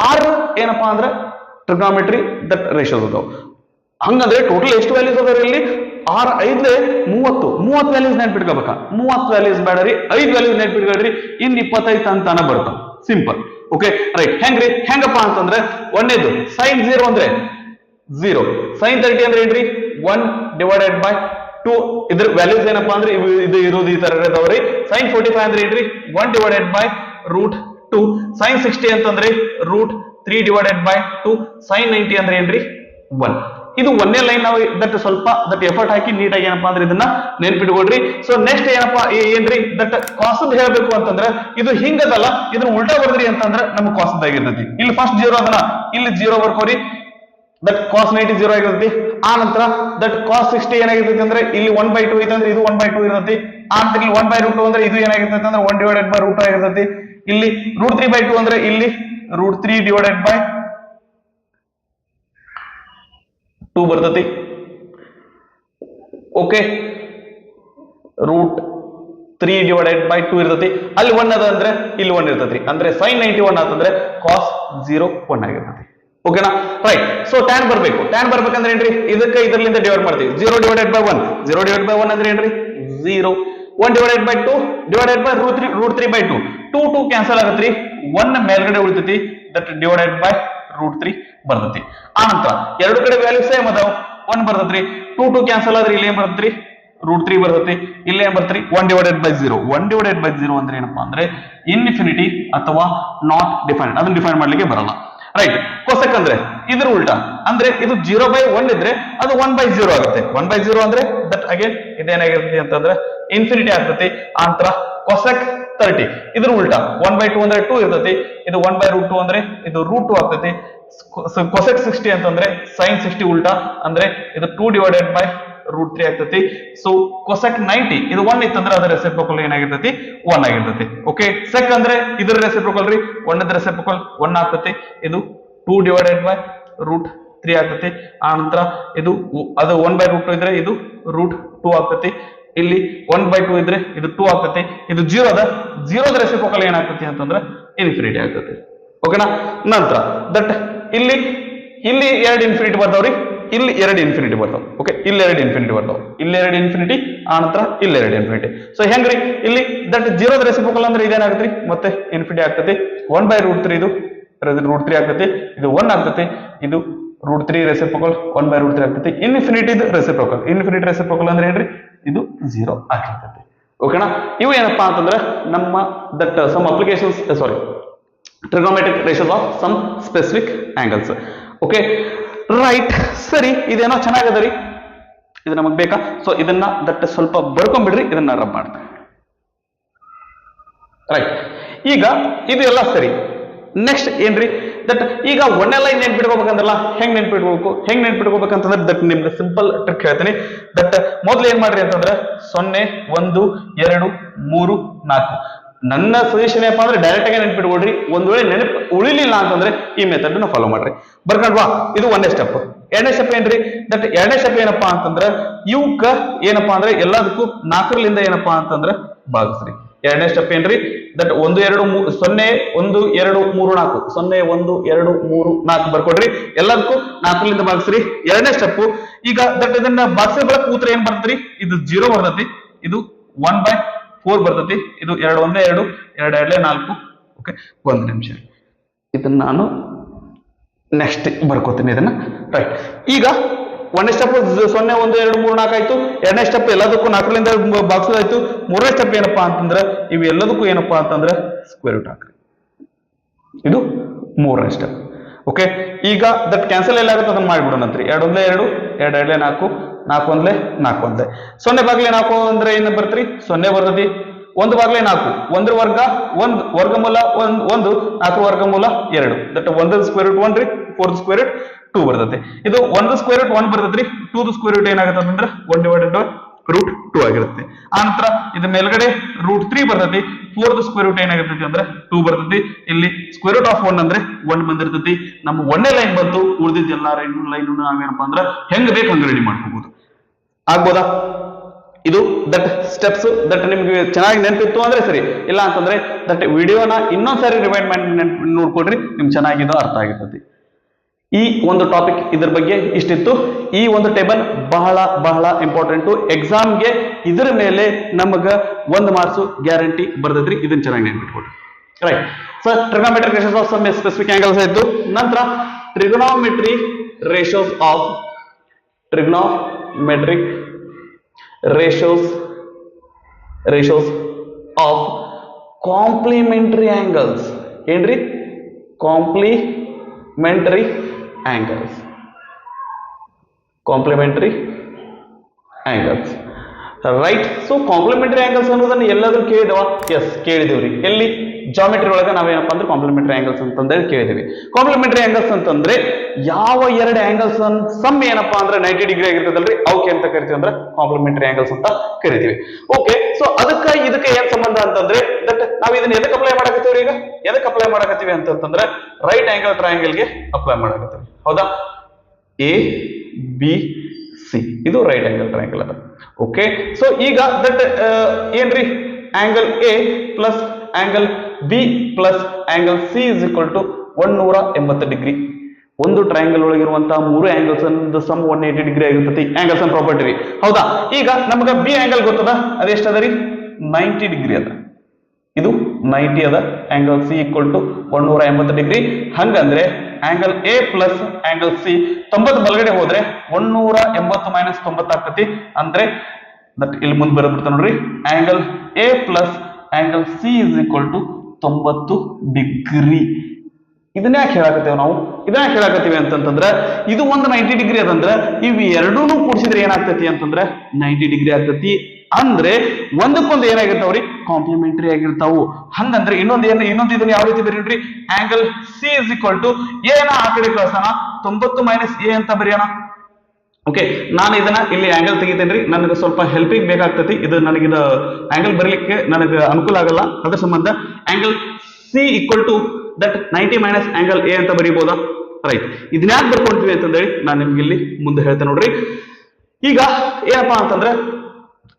6 ಏನಪ್ಪಾ ಅಂದ್ರೆ ಟ್ರಿಗ್ನೋಮೆಟ್ರಿ ದಟ್ ರೇಷಿಯೋಸ್ ಅದಾವು. ಹಂಗಂದ್ರೆ ಟೋಟಲ್ ಎಷ್ಟು ವ್ಯಾಲ್ಯೂಸ್ ಅದಾವ ಇಲ್ಲಿ 6 5 30 ವ್ಯಾಲ್ಯೂಸ್ ನೆನ್ಪಿಟ್ಕೋಬೇಕಾ? 30 ವ್ಯಾಲ್ಯೂಸ್ ಬೇಡರಿ, 5 ವ್ಯಾಲ್ಯೂಸ್ ನೆನ್ಪಿಟ್ಕೊಳ್ರಿ. ಇನ್ 25 ಅಂತಾನ ಬರ್ತಾವ. ಸಿಂಪಲ್. Okay right. ಹೆಂಗಪ್ಪ ಅಂತಂದ್ರೆ ಒಂದೇದು ಸೈನ್ 0 ಅಂದ್ರೆ 0, ಸೈನ್ 30 ಅಂದ್ರೆ ಏನ್ರಿ 1 ಡಿವೈಡೆಡ್ ಬೈ 2. ಇದ್ರ ವ್ಯಾಲ್ಯೂಸ್ ಏನಪ್ಪಾ ಅಂದ್ರೆ ಇದು ಇರೋದು ಈ ತರ ಇದಾವ್ರಿ. ಸೈನ್ 45 ಅಂದ್ರೆ ಏನ್ರಿ 1 ಡಿವೈಡೆಡ್ ಬೈ ರೂಟ್ 2. ಸೈನ್ 60 ಅಂತಂದ್ರೆ ರೂಟ್ 3 ಡಿವೈಡೆಡ್ ಬೈ 2. ಸೈನ್ 90 ಅಂದ್ರೆ ಏನ್ರಿ 1. ಇದು ಒಂದೇ ಲೈನ್ ನಾವು ದಟ್ ಸ್ವಲ್ಪ ದಟ್ ಎಫರ್ಟ್ ಹಾಕಿ ನೀಟಾಗಿ ಏನಪ್ಪಾ ಅಂದ್ರೆ ಇದನ್ನ ನೆನ್ಪಿಟ್ಕೊಡ್ರಿ. ಸೊ ನೆಕ್ಸ್ಟ್ ಏನಪ್ಪಾ ಏನ್ರಿ ದಟ್ ಕಾಸದ್ ಹೇಳ್ಬೇಕು ಅಂತಂದ್ರೆ ಇದು ಹಿಂಗದಲ್ಲ, ಇದನ್ನ ಉಲ್ಟಾ ಬರ್ದ್ರಿ ಅಂತಂದ್ರೆ ನಮ್ಗೆ ಕಾಸದ್ ಆಗಿರ್ತೈತಿ. ಇಲ್ಲಿ ಫಸ್ಟ್ 0 ಅದನ್ನ ಇಲ್ಲಿ 0 ಬರ್ಕೋರಿ, ದಟ್ ಕಾಸ್ 90 0 ಆಗಿರ್ತೈತಿ. ಆ ನಂತರ ದಟ್ ಕಾಸ್ 60 ಏನಾಗಿರ್ತೈತಿ ಅಂದ್ರೆ ಇಲ್ಲಿ 1/2 ಐತೆ ಅಂದ್ರೆ ಇದು 1/2 ಇರ್ತೈತಿ. ಆ ನಂತರ ಇಲ್ಲಿ 1/√2 ಅಂದ್ರೆ ಇದು ಏನಾಗಿರ್ತೈತಿ ಅಂದ್ರೆ 1/√2 ಆಗಿರ್ತೈತಿ. ಇಲ್ಲಿ √3/2 ಅಂದ್ರೆ ಇಲ್ಲಿ √3/2 ಬರ್ತೈತಿ. ಓಕೆ, √3/2 ಇರ್ತೈತಿ. ಅಲ್ಲಿ 1 ಅದ ಅಂದ್ರೆ ಇಲ್ಲಿ 1 ಇರ್ತೈತಿ. ಅಂದ್ರೆ sin 91 ಆತಂದ್ರೆ cos 0 1 ಆಗಿರ್ತೈತಿ. ಓಕೆನಾ, ರೈಟ್. ಸೊ ಟ್ಯಾನ್ ಬರ್ಬೇಕು. ಟ್ಯಾನ್ ಬರ್ಬೇಕಂದ್ರೆ ಏನ್ರಿ, ಇದಕ್ಕೆ ಇದರಿಂದ ಡಿವೈಡ್ ಮಾಡ್ತೀವಿ. 0/1 0/1 ಅಂದ್ರೆ ಏನ್ರಿ 0. 1/2 ಡಿವೈಡೆಡ್ ಬೈ √3/2 2 ಕ್ಯಾನ್ಸಲ್ ಆಗತ್ರಿ. 1 ಮೇಲ್ಗಡೆ ಉಳಿತೈತಿ, ದಟ್ ಡಿವೈಡೆಡ್ ಬೈ √3 ಬರ್ತೈತಿ. ಆ ನಂತರ ಎರಡು ಕಡೆ ವ್ಯಾಲ್ಯೂ ಸೇಮ್ ಅದಾವ, 1 ಬರ್ತೈತ್ರಿ. 2 ಕ್ಯಾನ್ಸಲ್ ಆದ್ರೆ ಇಲ್ಲಿ ಏನ್ ಬರ್ತೈತ್ರಿ √3 ಬರ್ತೈತಿ. ಇಲ್ಲಿ ಏನ್ ಬರ್ತೈತಿ 1/0. 1/0 ಅಂದ್ರೆ ಏನಪ್ಪಾ ಅಂದ್ರೆ ಇನ್ಫಿನಿಟಿ ಅಥವಾ ನಾಟ್ ಡಿಫೈನ್ಡ್, ಅದನ್ನ ಡಿಫೈನ್ ಮಾಡ್ಲಿಕ್ಕೆ ಬರಲ್ಲ. ರೈಟ್. ಕೊಸೆಕ್ ಅಂದ್ರೆ ಇದ್ರ ಉಲ್ಟಾ, ಅಂದ್ರೆ ಇದು 0/1 ಇದ್ರೆ ಅದು 1/0 ಆಗುತ್ತೆ. 1/0 ಅಂದ್ರೆ ದಟ್ ಅಗೇನ್ ಇದೇನಾಗಿರ್ತೈತಿ ಅಂತಂದ್ರೆ ಇನ್ಫಿನಿಟಿ ಆಗ್ತೈತಿ. ಆ ನಂತರ ಕೊಸೆಕ್ 30 ಇದ್ರ ಉಲ್ಟಾ 1/2 ಅಂದ್ರೆ 2 ಇರ್ತೈತಿ. ಇದು 1/√2 ಅಂದ್ರೆ ಇದು √2 ಆಗ್ತೈತಿ. ಕೊಸೆಕ್ 60 ಅಂತಂದ್ರೆ sin 60 ಉಲ್ಟಾ ಅಂದ್ರೆ ಇದು 2/√3 ಆಗ್ತೈತಿ. ಸೊ ಕೊಸೆಕ್ 90 ಇದು 1 ಇತ್ತಂದ್ರೆ ಅದರ ರೆಸಿಪ್ರೋಕಲ್ ಏನಾಗಿರ್ತೈತಿ 1 ಆಗಿರ್ತೈತಿ. ಓಕೆ, ಸೆಕ್ ಅಂದ್ರೆ ಇದರ ರೆಸಿಪ್ರೋಕಲ್ ರೀ, 1 ಇದ್ರ ರೆಸಿಪ್ರೋಕಲ್ 1 ಆಗ್ತೈತಿ. ಇದು 2/√3 ಆಗ್ತೈತಿ. ಆ ನಂತರ ಇದು ಅದು 1/√2 ಇದ್ರೆ ಇದು √2 ಆಗ್ತೈತಿ. ಇಲ್ಲಿ 1/2 ಇದ್ರೆ ಇದು 2 ಆಗ್ತೈತಿ. ಇದು 0 ಅದ, 0ದ ರೆಸಿಪ್ರೋಕಲ್ ಏನಾಗ್ತೈತಿ ಅಂತಂದ್ರೆ ಇನ್ಫಿನಿಟಿ ಆಗ್ತೈತಿ. ಓಕೆನಾ, ನಂತರ ದಟ್ ಇಲ್ಲಿ 2 ಇನ್ಫಿನಿಟಿ ಬರ್ತಾವ್ರಿ, ಇಲ್ಲಿ 2 ಇನ್ಫಿನಿಟಿ ಬರ್ತಾವ. ಓಕೆ, ಇಲ್ಲಿ 2 ಇನ್ಫಿನಿಟಿ ಬರ್ತಾವ, ಇಲ್ಲಿ 2 ಇನ್ಫಿನಿಟಿ, ಆ ನಂತರ ಇಲ್ಲಿ 2 ಇನ್ಫಿನಿಟಿ. ಸೊ ಹೆಂಗ್ರಿ ಇಲ್ಲಿ ದಟ್ 0ದ ರೆಸಿಪ್ರೋಕಲ್ ಅಂದ್ರೆ ಇದೇನಾಗತ್ರಿ ಮತ್ತೆ ಇನ್ಫಿನಿಟಿ ಆಗ್ತೈತಿ. 1/√3 ಇದು √3 ಆಗ್ತೈತಿ. ಇದು 1 ಆಗ್ತೈತಿ. ಇದು √3 ರೆಸಿಪ್ರೋಕಲ್ 1/√3 ಆಗ್ತೈತಿ. ಇನ್ಫಿನಿಟಿ ರೆಸಿಪ್ರೋಕಲ್, ಇನ್ಫಿನಿಟಿ ರೆಸಿಪ್ರೋಕಲ್ ಅಂದ್ರೆ ಏನ್ರಿ ಇದು 0 ಆಗಿರ್ತೈತಿ. ಓಕೆನಾ, ಇವು ಏನಪ್ಪಾ ಅಂತಂದ್ರೆ ನಮ್ಮ that some applications sorry trigonometric ratios of some specific angles. Okay, right. ಸರಿ, ಇದೇನೋ ಚೆನ್ನಾಗದರಿ, ಇದು ನಮಗ್ ಬೇಕಾ? ಸೊ ಇದನ್ನ ದಟ್ ಸ್ವಲ್ಪ ಬರ್ಕೊಂಡ್ಬಿಡ್ರಿ, ಇದನ್ನ ರಬ್ ಮಾಡ್ತಾರೆ. ರೈಟ್. ಈಗ ಇದು ಎಲ್ಲ ಸರಿ. ನೆಕ್ಸ್ಟ್ ಏನ್ರಿ ದಟ್ ಈಗ ಒಂದೇ ಲೈನ್ ನೆನ್ಪಿಟ್ಕೋಬೇಕಂದ್ರಲ್ಲ, ಹೆಂಗ್ ನೆನ್ಪಿಟ್ಕೋಬೇಕಂತಂದ್ರೆ ದಟ್ ನಿಮ್ಗೆ ಸಿಂಪಲ್ ಟ್ರಿಕ್ ಹೇಳ್ತೀನಿ. ದಟ್ ಮೊದ್ಲು ಏನ್ ಮಾಡ್ರಿ ಅಂತಂದ್ರೆ 0 1 2 3 4 ನನ್ನ ಸಜೆಷನ್ ಏನಪ್ಪಾ ಅಂದ್ರೆ ಡೈರೆಕ್ಟ್ ಆಗಿ ನೆನ್ಪಿಟ್ಕೊಡ್ರಿ. ಒಂದ್ ವೇಳೆ ನೆನಪು ಉಳಿಲಿಲ್ಲ ಅಂತಂದ್ರೆ ಈ ಮೆಥಡ್ ನ ಫಾಲೋ ಮಾಡ್ರಿ. ಬರ್ಕೊಂಡ್ವಾ? ಇದು ಒಂದೇ ಸ್ಟೆಪ್. ಎರಡನೇ ಸ್ಟೆಪ್ ಏನ್ರಿ ದಟ್ ಎರಡನೇ ಸ್ಟೆಪ್ ಏನಪ್ಪಾ ಅಂತಂದ್ರೆ ಇವಕ್ಕ ಏನಪ್ಪಾ ಅಂದ್ರೆ ಎಲ್ಲದಕ್ಕೂ 4ರಿಂದ ಏನಪ್ಪಾ ಅಂತಂದ್ರೆ ಭಾಗಿಸ್ರಿ. ಎರಡನೇ ಸ್ಟೆಪ್ ಏನ್ರಿ ದಟ್ 1 2 3 0 1 2 3 4 0 1 2 3 4 ಬರ್ಕೊಡ್ರಿ. ಎಲ್ಲದಕ್ಕೂ 4ರಿಂದ ಭಾಗಿಸ್ರಿ. ಎರಡನೇ ಸ್ಟೆಪ್ ಈಗ ದಟ್ ಇದನ್ನ ಭಾಗಿಸೋ ಬಳಕ ಕೂತ್ರ ಏನ್ ಬರ್ತೈತಿ, ಇದು 0 ಬರ್ತೈತಿ, ಇದು 1/4 ಬರ್ತೈತಿ, ಇದು 2 1 2 2 2 4. ಓಕೆ, ಒಂದು ನಿಮಿಷ ಇದನ್ನ ನಾನು ನೆಕ್ಸ್ಟ್ ಬರ್ಕೋತೀನಿ ಇದನ್ನ. ರೈಟ್. ಈಗ ಒಂದನೇ ಸ್ಟೆಪ್ 0 1 2 3 4 ಆಯ್ತು. ಎರಡನೇ ಸ್ಟೆಪ್ ಎಲ್ಲದಕ್ಕೂ 4ರಿಂದ ಭಾಗಿಸೋದಾಯ್ತು. ಮೂರನೇ ಸ್ಟೆಪ್ ಏನಪ್ಪಾ ಅಂತಂದ್ರೆ ಇವು ಎಲ್ಲದಕ್ಕೂ ಏನಪ್ಪಾ ಅಂತಂದ್ರೆ ಸ್ಕ್ವೇರ್ ರೂಟ್ ಹಾಕ್ರಿ. ಇದು ಮೂರನೇ ಸ್ಟೆಪ್. ಓಕೆ, ಈಗ ದಟ್ ಕ್ಯಾನ್ಸಲ್ ಎಲ್ಲ ಆಗುತ್ತೆ ಅದನ್ನ ಮಾಡಿಬಿಡೋಣಂತ್ರಿ. 2 1 2 2 2 4 4 1 4 1 0 ಬಾಗ್ಲೆ 4 ಅಂದ್ರೆ ಏನ್ ಬರ್ತರಿ 0 ಬರ್ತೈತಿ. 1 ಬಾಗ್ಲೆ 4 1 ವರ್ಗ 1 ವರ್ಗಮೂಲ 1 4 ವರ್ಗಮೂಲ 2 ದಟ್ 1 ಸ್ಕ್ವೇರ್ ರೂಟ್ 1 ರೀ, 4 ಸ್ಕ್ವೇರ್ ರೂಟ್ 2 ಬರ್ತೈತಿ. ಇದು 1 ಸ್ಕ್ವೇರ್ ರೂಟ್ 1 ಬರ್ತೈತ್ರಿ. 2 ಸ್ಕ್ವೇರ್ ರೂಟ್ ಏನಾಗುತ್ತೆ ಅಂದ್ರೆ 1/√2 ಆಗಿರುತ್ತೆ. ಆ ನಂತರ ಇದು ಮೇಲ್ಗಡೆ √3 ಬರ್ತೈತಿ. 4 ಸ್ಕ್ವೇರ್ ರೂಟ್ ಏನಾಗಿರ್ತೈತಿ ಅಂದ್ರೆ 2 ಬರ್ತೈತಿ. ಇಲ್ಲಿ ಸ್ಕ್ವೇರ್ ರೂಟ್ ಆಫ್ 1 ಅಂದ್ರೆ 1 ಬಂದಿರ್ತೈತಿ. ನಮ್ಮ ಒಂದೇ ಲೈನ್ ಬಂತು, ಉಳಿದಿದ್ದ ಎಲ್ಲಾ ಲೈನ್ ನಾವೇನಪ್ಪಾ ಅಂದ್ರೆ ಹೆಂಗ್ ಬೇಕು ಹಂಗ ರೆಡಿ ಮಾಡ್ಕೋಬಹುದು. ಆಗ್ಬೋದಾ? ಇದು ದಟ್ ಸ್ಟೆಪ್ಸ್ ದಟ್ ನಿಮ್ಗೆ ಚೆನ್ನಾಗಿ ನೆನಪಿತ್ತು ಅಂದ್ರೆ ಸರಿ, ಇಲ್ಲ ಅಂತಂದ್ರೆ ದಟ್ ವಿಡಿಯೋನ ಇನ್ನೊಂದ್ಸರಿ ರಿವೈಂಡ್ ಮಾಡಿ ನೋಡ್ಕೊಡ್ರಿ, ನಿಮ್ಗೆ ಚೆನ್ನಾಗಿದ್ದು ಅರ್ಥ ಆಗಿರ್ತೈತಿ. ಈ ಒಂದು ಟಾಪಿಕ್ ಇದ್ರ ಬಗ್ಗೆ ಇಷ್ಟಿತ್ತು. ಈ ಒಂದು ಟೇಬಲ್ ಬಹಳ ಬಹಳ ಇಂಪಾರ್ಟೆಂಟು ಎಕ್ಸಾಮ್ಗೆ. ಇದ್ರ ಮೇಲೆ ನಮಗ 1 ಮಾರ್ಕ್ಸ್ ಗ್ಯಾರಂಟಿ ಬರ್ತೈತ್ರಿ. ಇದನ್ನ ಚೆನ್ನಾಗಿ ನೆನ್ಪಿಟ್ಕೊಡ್ರಿ. Right. Sir, trigonometric ratios of some specific angles ಆಯ್ತು. ನಂತರ trigonometric ratios of complementary angles. ಏನ್ರಿ complementary angles. Complementary angles right. So complementary angles ಅನ್ನೋದನ್ನ ಎಲ್ಲಾದ್ರೂ ಕೇಳಿದವ? ಎಸ್ ಕೇಳಿದಿವ್ರಿ. ಎಲ್ಲಿ? ಜಾಮೆಟ್ರಿ ಒಳಗೆ ನಾವೇನಪ್ಪ ಅಂದ್ರೆ ಕಾಂಪ್ಲಿಮೆಂಟರಿ ಆಂಗಲ್ಸ್ ಅಂತಂದೇಳಿ ಕೇಳಿದೀವಿ. ಕಾಂಪ್ಲಿಮೆಂಟರಿ ಆಂಗಲ್ಸ್ ಅಂತಂದ್ರೆ ಯಾವ ಎರಡು ಆಂಗಲ್ಸ್ ಸಮ್ ಏನಪ್ಪಾ ಅಂದ್ರೆ 90 ಡಿಗ್ರಿ ಆಗಿರ್ತದಲ್ರಿ, ಅವಕ್ಕೆ ಅಂತ ಕರಿತೀವಿ ಅಂದ್ರೆ ಕಾಂಪ್ಲಿಮೆಂಟರಿ ಆಂಗಲ್ಸ್ ಅಂತ ಕರಿತೀವಿ. ಓಕೆ, ಸೊ ಇದಕ್ಕೆ ಏನ್ ಸಂಬಂಧ ಅಂತಂದ್ರೆ ದಟ್ ನಾವ್ ಇದನ್ನ ಎದಕ್ಕೆ ಅಪ್ಲೈ ಮಾಡಕತ್ತೀವ್ರಿ? ಈಗ ಎದಕ್ಕೆ ಅಪ್ಲೈ ಮಾಡಕತ್ತೀವಿ ಅಂತಂದ್ರೆ ರೈಟ್ ಆಂಗಲ್ ಟ್ರಯಾಂಗಲ್ ಗೆ ಅಪ್ಲೈ ಮಾಡಕತ್ತೀವಿ. ಹೌದಾ? ಎ ಬಿ ಸಿ ಇದು ರೈಟ್ ಆಂಗಲ್ ಟ್ರಯಾಂಗಲ್ ಅದ. ಓಕೆ, ಸೊ ಈಗ ದಟ್ ಏನ್ರಿ angle A plus angle B plus angle C is equal to 180 degree. ಒಂದು ಟ್ರಯಾಂಗಲ್ ಒಳಗಿರುವಂತಹ ಮೂರು ಆಂಗಲ್ಸ್ ಸಮ್ 180 ಡಿಗ್ರಿ ಆಗಿರ್ತತಿ. Angles and property. ಹೌದಾ? ಈಗ ನಮಗ ಬಿ ಆಂಗಲ್ ಗೊತ್ತದ, ಅದೆಷ್ಟದ ರೀ? 90 ಡಿಗ್ರಿ ಅದ. ಇದು 90 ಅದ. Angle C equal to 180 degree. ಹಂಗಂದ್ರೆ angle A plus angle C 90 ಬಲಗಡೆ ಹೋದ್ರೆ 180 ಮೈನಸ್ 90 ಆಗ್ತತಿ. ಅಂದ್ರೆ ದಟ್ ಇಲ್ಲಿ ಮುಂದೆ ಬರೋದ್ಬಿಡ್ತಾ ನೋಡ್ರಿ, angle A plus angle C is equal to 90 degree. ಇದನ್ನ ಯಾಕೆ ಹೇಳಕತ್ತೇವೆ ನಾವು? ಇದನ್ನ ಯಾಕೆ ಹೇಳಕತ್ತೀವಿ ಅಂತಂದ್ರೆ ಇದು ಒಂದು 90 ಡಿಗ್ರಿ ಅದಂದ್ರೆ ಇವು ಎರಡೂ ಕೂಡಿಸಿದ್ರೆ ಏನಾಗ್ತತಿ ಅಂತಂದ್ರೆ 90 ಡಿಗ್ರಿ ಆಗ್ತತಿ. ಅಂದ್ರೆ ಒಂದಕ್ಕೊಂದು ಏನಾಗಿರ್ತಾವ್ರಿ? ಕಾಂಪ್ಲಿಮೆಂಟರಿ ಆಗಿರ್ತಾವು. ಹಂಗಂದ್ರೆ ಇನ್ನೊಂದು ಇದನ್ನ ಯಾವ ರೀತಿ ಬರೀರಿ? Angle C is equal to ಎನ ಆ ಕಡೆ ಕಳ್ಸೋಣ, 90 ಮೈನಸ್ ಎ ಅಂತ ಬರೆಯೋಣ. ಓಕೆ, ನಾನು ಇದನ್ನ ಇಲ್ಲಿ ಆಂಗಲ್ ತೆಗಿತೇನ್ರಿ, ನನಗೆ ಸ್ವಲ್ಪ ಹೆಲ್ಪಿಂಗ್ ಬೇಕಾಗ್ತತಿ. ಇದು ನನಗಿದ ಆಂಗಲ್ ಬರಲಿಕ್ಕೆ ನನಗೆ ಅನುಕೂಲ ಆಗಲ್ಲ. ಅದರ ಸಂಬಂಧ angle C equal to that 90 minus angle A ಅಂತ ಬರೀಬಹುದಾ? ರೈಟ್. ಇದನ್ನ ಯಾಕೆ ಬರ್ಕೊಂತೀವಿ ಅಂತಂದೇಳಿ ನಾನು ನಿಮ್ಗೆ ಇಲ್ಲಿ ಮುಂದೆ ಹೇಳ್ತೇನೆ ನೋಡ್ರಿ. ಈಗ ಏನಪ್ಪಾ ಅಂತಂದ್ರೆ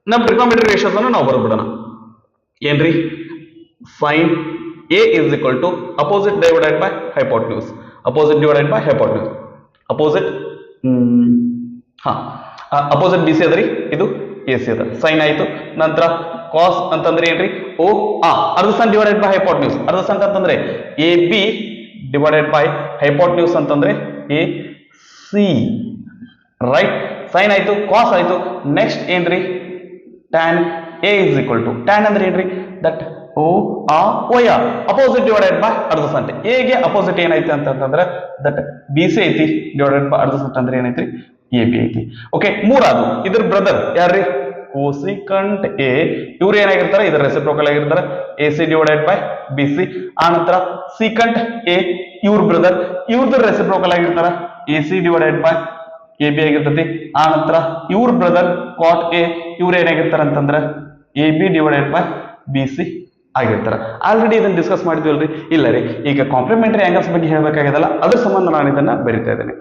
ನಮ್ಮ ಟ್ರಿಗೊನೋಮೆಟ್ರಿ ರೇಷಿಯೋಸ್ ಅನ್ನು ನಾವು ಬರೆದ್ಬಿಡೋಣ. ಏನ್ರಿ? Sine A is equal to opposite divided by hypotenuse. Opposite divided by hypotenuse. Opposite opposite B C ಅದರಿ, ಇದು ಎ ಸಿ ಅದ. ಸೈನ್ ಆಯ್ತು. ನಂತರ ಕಾಸ್ ಅಂತಂದ್ರೆ ಏನ್ರಿ? ಓ ಆ adjacent divided by hypotenuse. Adjacent ಅಂತಂದ್ರೆ A B divided by hypotenuse ಅಂತಂದ್ರೆ ಎ ಸಿ. ರೈಟ್. ಸೈನ್ ಆಯ್ತು, ಕಾಸ್ ಆಯ್ತು. ನೆಕ್ಸ್ಟ್ ಏನ್ರಿ? Tan A is equal to tan ಅಂದ್ರೆ ಏನ್ರಿ? ದಟ್ ಓ ಆ ಓ ಯಾ opposite divided by adjacent. A ಗೆ ಅಪೋಸಿಟ್ ಏನೈತಿ ಅಂತಂದ್ರೆ ದಟ್ ಬಿ ಸಿ ಐತಿ ಡಿವೈಡೆಡ್ ಬೈ ಅರ್ಧ ಸೆಂಟ್ ಅಂದ್ರೆ ಏನೈತ್ರಿ? ಎ ಬಿ ಐತಿ. ಓಕೆ, ಮೂರಾದು ಇದ್ರ ಬ್ರದರ್ ಯಾರ್ರಿ? Cosecant A. ಇವ್ರು ಏನಾಗಿರ್ತಾರೆ? ಇದ್ರ ರೆಸಿಪ್ರೋಕಲ್ ಆಗಿರ್ತಾರೆ. A C divided by B C. ಆ ನಂತರ ಸಿಕಂಟ್ ಎ ಇವ್ರ ಬ್ರದರ್, ಇವ್ರದ್ದು ರೆಸಿಪ್ರೋಕಲ್ ಆಗಿರ್ತಾರ. A C divided by A B ಆಗಿರ್ತತಿ. ಆ ನಂತರ ಇವ್ರ ಬ್ರದರ್ ಕಾಟ್ ಎ ಇವ್ರು ಏನಾಗಿರ್ತಾರ ಅಂತಂದ್ರ A B divided by B C ಆಗಿರ್ತಾರ. ಆಲ್ರೆಡಿ ಇದನ್ನ ಡಿಸ್ಕಸ್ ಮಾಡಿದ್ವಲ್ರಿ? ಇಲ್ಲ ರೀ, ಈಗ ಕಾಂಪ್ಲಿಮೆಂಟರಿ ಆಂಗಲ್ಸ್ ಬಗ್ಗೆ ಹೇಳ್ಬೇಕಾಗಿದಲ್ಲ, ಅದ್ರ ಸಂಬಂಧ ನಾನು ಇದನ್ನ ಬರಿತಾ ಇದ್ದೇನೆ.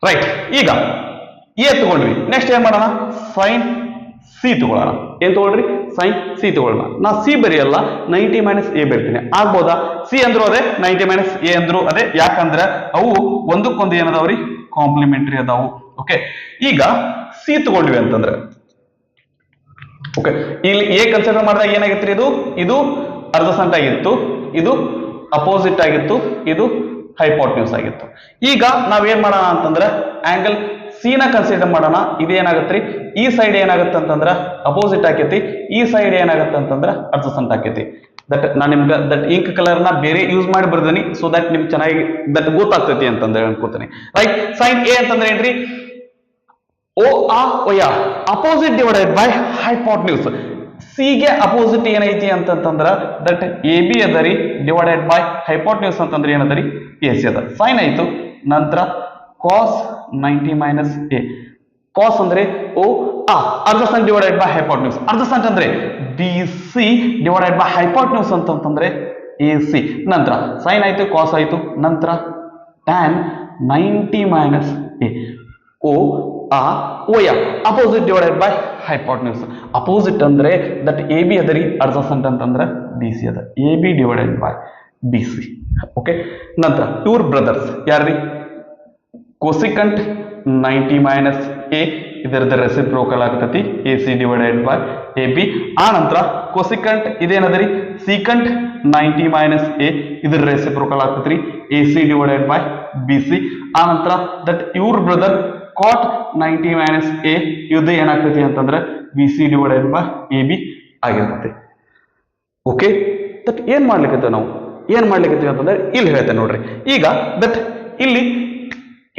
ರೈಟ್. ಈಗ ಎ ತಗೊಂಡ್ವಿ. ನೆಕ್ಸ್ಟ್ ಏನ್ ಮಾಡೋಣ? ಸೈನ್ ಸಿ ತಗೊಳ್ಳೋಣ. ಏನ್ ತಗೊಳ್ರಿ? ಸೈನ್ ಸಿ ತಗೊಳ್ಳೋಣ. ನಾ ಸಿ ಬರೆಯಲ್ಲ, 90 ಮೈನಸ್ ಎ ಬರಿತೀನಿ. ಆಗ್ಬೋದಾ? ಸಿ ಅಂದ್ರು ಅದೇ, 90 ಮೈನಸ್ ಎ ಅಂದ್ರು ಅದೇ. ಯಾಕಂದ್ರೆ ಅವು ಒಂದಕ್ಕೊಂದು ಏನದಾವ್ರಿ? ಕಾಂಪ್ಲಿಮೆಂಟರಿ ಅದಾವು. ಓಕೆ, ಈಗ ಸಿ ತಗೊಂಡ್ವಿ ಅಂತಂದ್ರೆ ಓಕೆ, ಇಲ್ಲಿ ಎ ಕನ್ಸಿಡರ್ ಮಾಡಿದಾಗ ಏನಾಗಿತ್ತು? ಇದು ಅರ್ಧ ಸೆಂಟ್ ಆಗಿತ್ತು, ಇದು ಅಪೋಸಿಟ್ ಆಗಿತ್ತು, ಇದು ಹೈಪೋಟೆನ್ಯೂಸ್ ಆಗಿತ್ತು. ಈಗ ನಾವೇನ್ ಮಾಡೋಣ ಅಂತಂದ್ರೆ ಆಂಗಲ್ ಸಿ ನ ಕನ್ಸಿಡರ್ ಮಾಡೋಣ. ಇದೇನಾಗತ್ರಿ? ಈ ಸೈಡ್ ಏನಾಗುತ್ತೆ ಅಂತಂದ್ರ ಅಪೋಸಿಟ್ ಆಕೈತಿ, ಈ ಸೈಡ್ ಏನಾಗುತ್ತೆ ಅಂತಂದ್ರ ಅರ್ಧ ಸೆಂಟ್ ಆಕೈತಿ. ದಟ್ ನಾನು ನಿಮ್ಗೆ ದಟ್ ಇಂಕ್ ಕಲರ್ ನ ಬೇರೆ ಯೂಸ್ ಮಾಡಿ ಬರ್ದೇನಿ, ಸೊ ದಟ್ ನಿಮ್ಗೆ ಚೆನ್ನಾಗಿ ದಟ್ ಗೊತ್ತಾಗ್ತೈತಿ ಅಂತಂದ್ರೆ ಅನ್ಕೋತೀನಿ. ರೈಟ್. ಸೈನ್ ಎ ಅಂತಂದ್ರೆ ಏನ್ರಿ? ಓ ಆ ಓಯ opposite divided by hypotenuse. C ಗೆ ಅಪೋಸಿಟ್ ಏನೈತಿ ಅಂತಂದ್ರ ದಟ್ ಎ ಬಿ ಅದರಿ ಡಿವೈಡೆಡ್ ಬೈ ಹೈಪೋಟೆನ್ಯೂಸ್ ಅಂತಂದ್ರೆ ಏನದರಿ? ಎ ಸಿ ಅದ. ಸೈನ್ ಆಯ್ತು. ನಂತರ ಕಾಸ್ 90 ಮೈನಸ್ ಎ. ಕಾಸ್ ಅಂದ್ರೆ ಓ ಆ adjacent divided by hypotenuse. Adjacent ಅಂದ್ರೆ B C divided by hypotenuse ಅಂತಂದ್ರೆ ಎ ಸಿ. ನಂತರ ಸೈನ್ ಆಯ್ತು, ಕಾಸ್ ಆಯ್ತು. ನಂತರ ಟ್ಯಾನ್ 90 ಮೈನಸ್ ಎ. ಓ ಆ ಓಯ opposite divided by hypotenuse. Opposite ಅಂದ್ರೆ ದಟ್ ಎ ಬಿ ಅದರಿ ಅರ್ಧ ಸೆಂಟ್ ಅಂತಂದ್ರೆ ಬಿ ಸಿ ಅದ. A B divided by B C. Okay, ನಂತರ ಇವ್ರ ಬ್ರದರ್ಸ್ ಯಾರ್ರಿ? ಕೋಸಿಕಂಟ್ 90 ಮೈನಸ್ ಎ ಇದರದ ರೆಸಿಪ್ರೋಕಲ್ ಆಗ್ತತಿ A C divided by A B. ಆ ನಂತರ ಕೋಸಿಕಂಟ್ ಇದೇನದರಿ? ಸಿಕಂಟ್ 90 ಮೈನಸ್ ಎ ಇದರ ರೆಸಿಪ್ರೋಕಲ್ ಆಗ್ತತ್ರಿ A C divided by B C. ಆ ನಂತರ ದಟ್ ಇವ್ರ ಬ್ರದರ್ ಕಾಟ್ 90 ಮೈನಸ್ ಎ ಇದು ಏನಾಗ್ತತಿ ಅಂತಂದ್ರೆ B C divided by A B ಆಗಿರ್ತತಿ. ಓಕೆ, ದಟ್ ಏನ್ ಮಾಡ್ಲಿಕ್ಕೆ ನಾವು ಏನ್ ಮಾಡ್ಲಿಕ್ಕೆ ಅಂತಂದ್ರೆ ಇಲ್ಲಿ ಹೇಳ್ತೇನೆ ನೋಡ್ರಿ. ಈಗ ದಟ್ ಇಲ್ಲಿ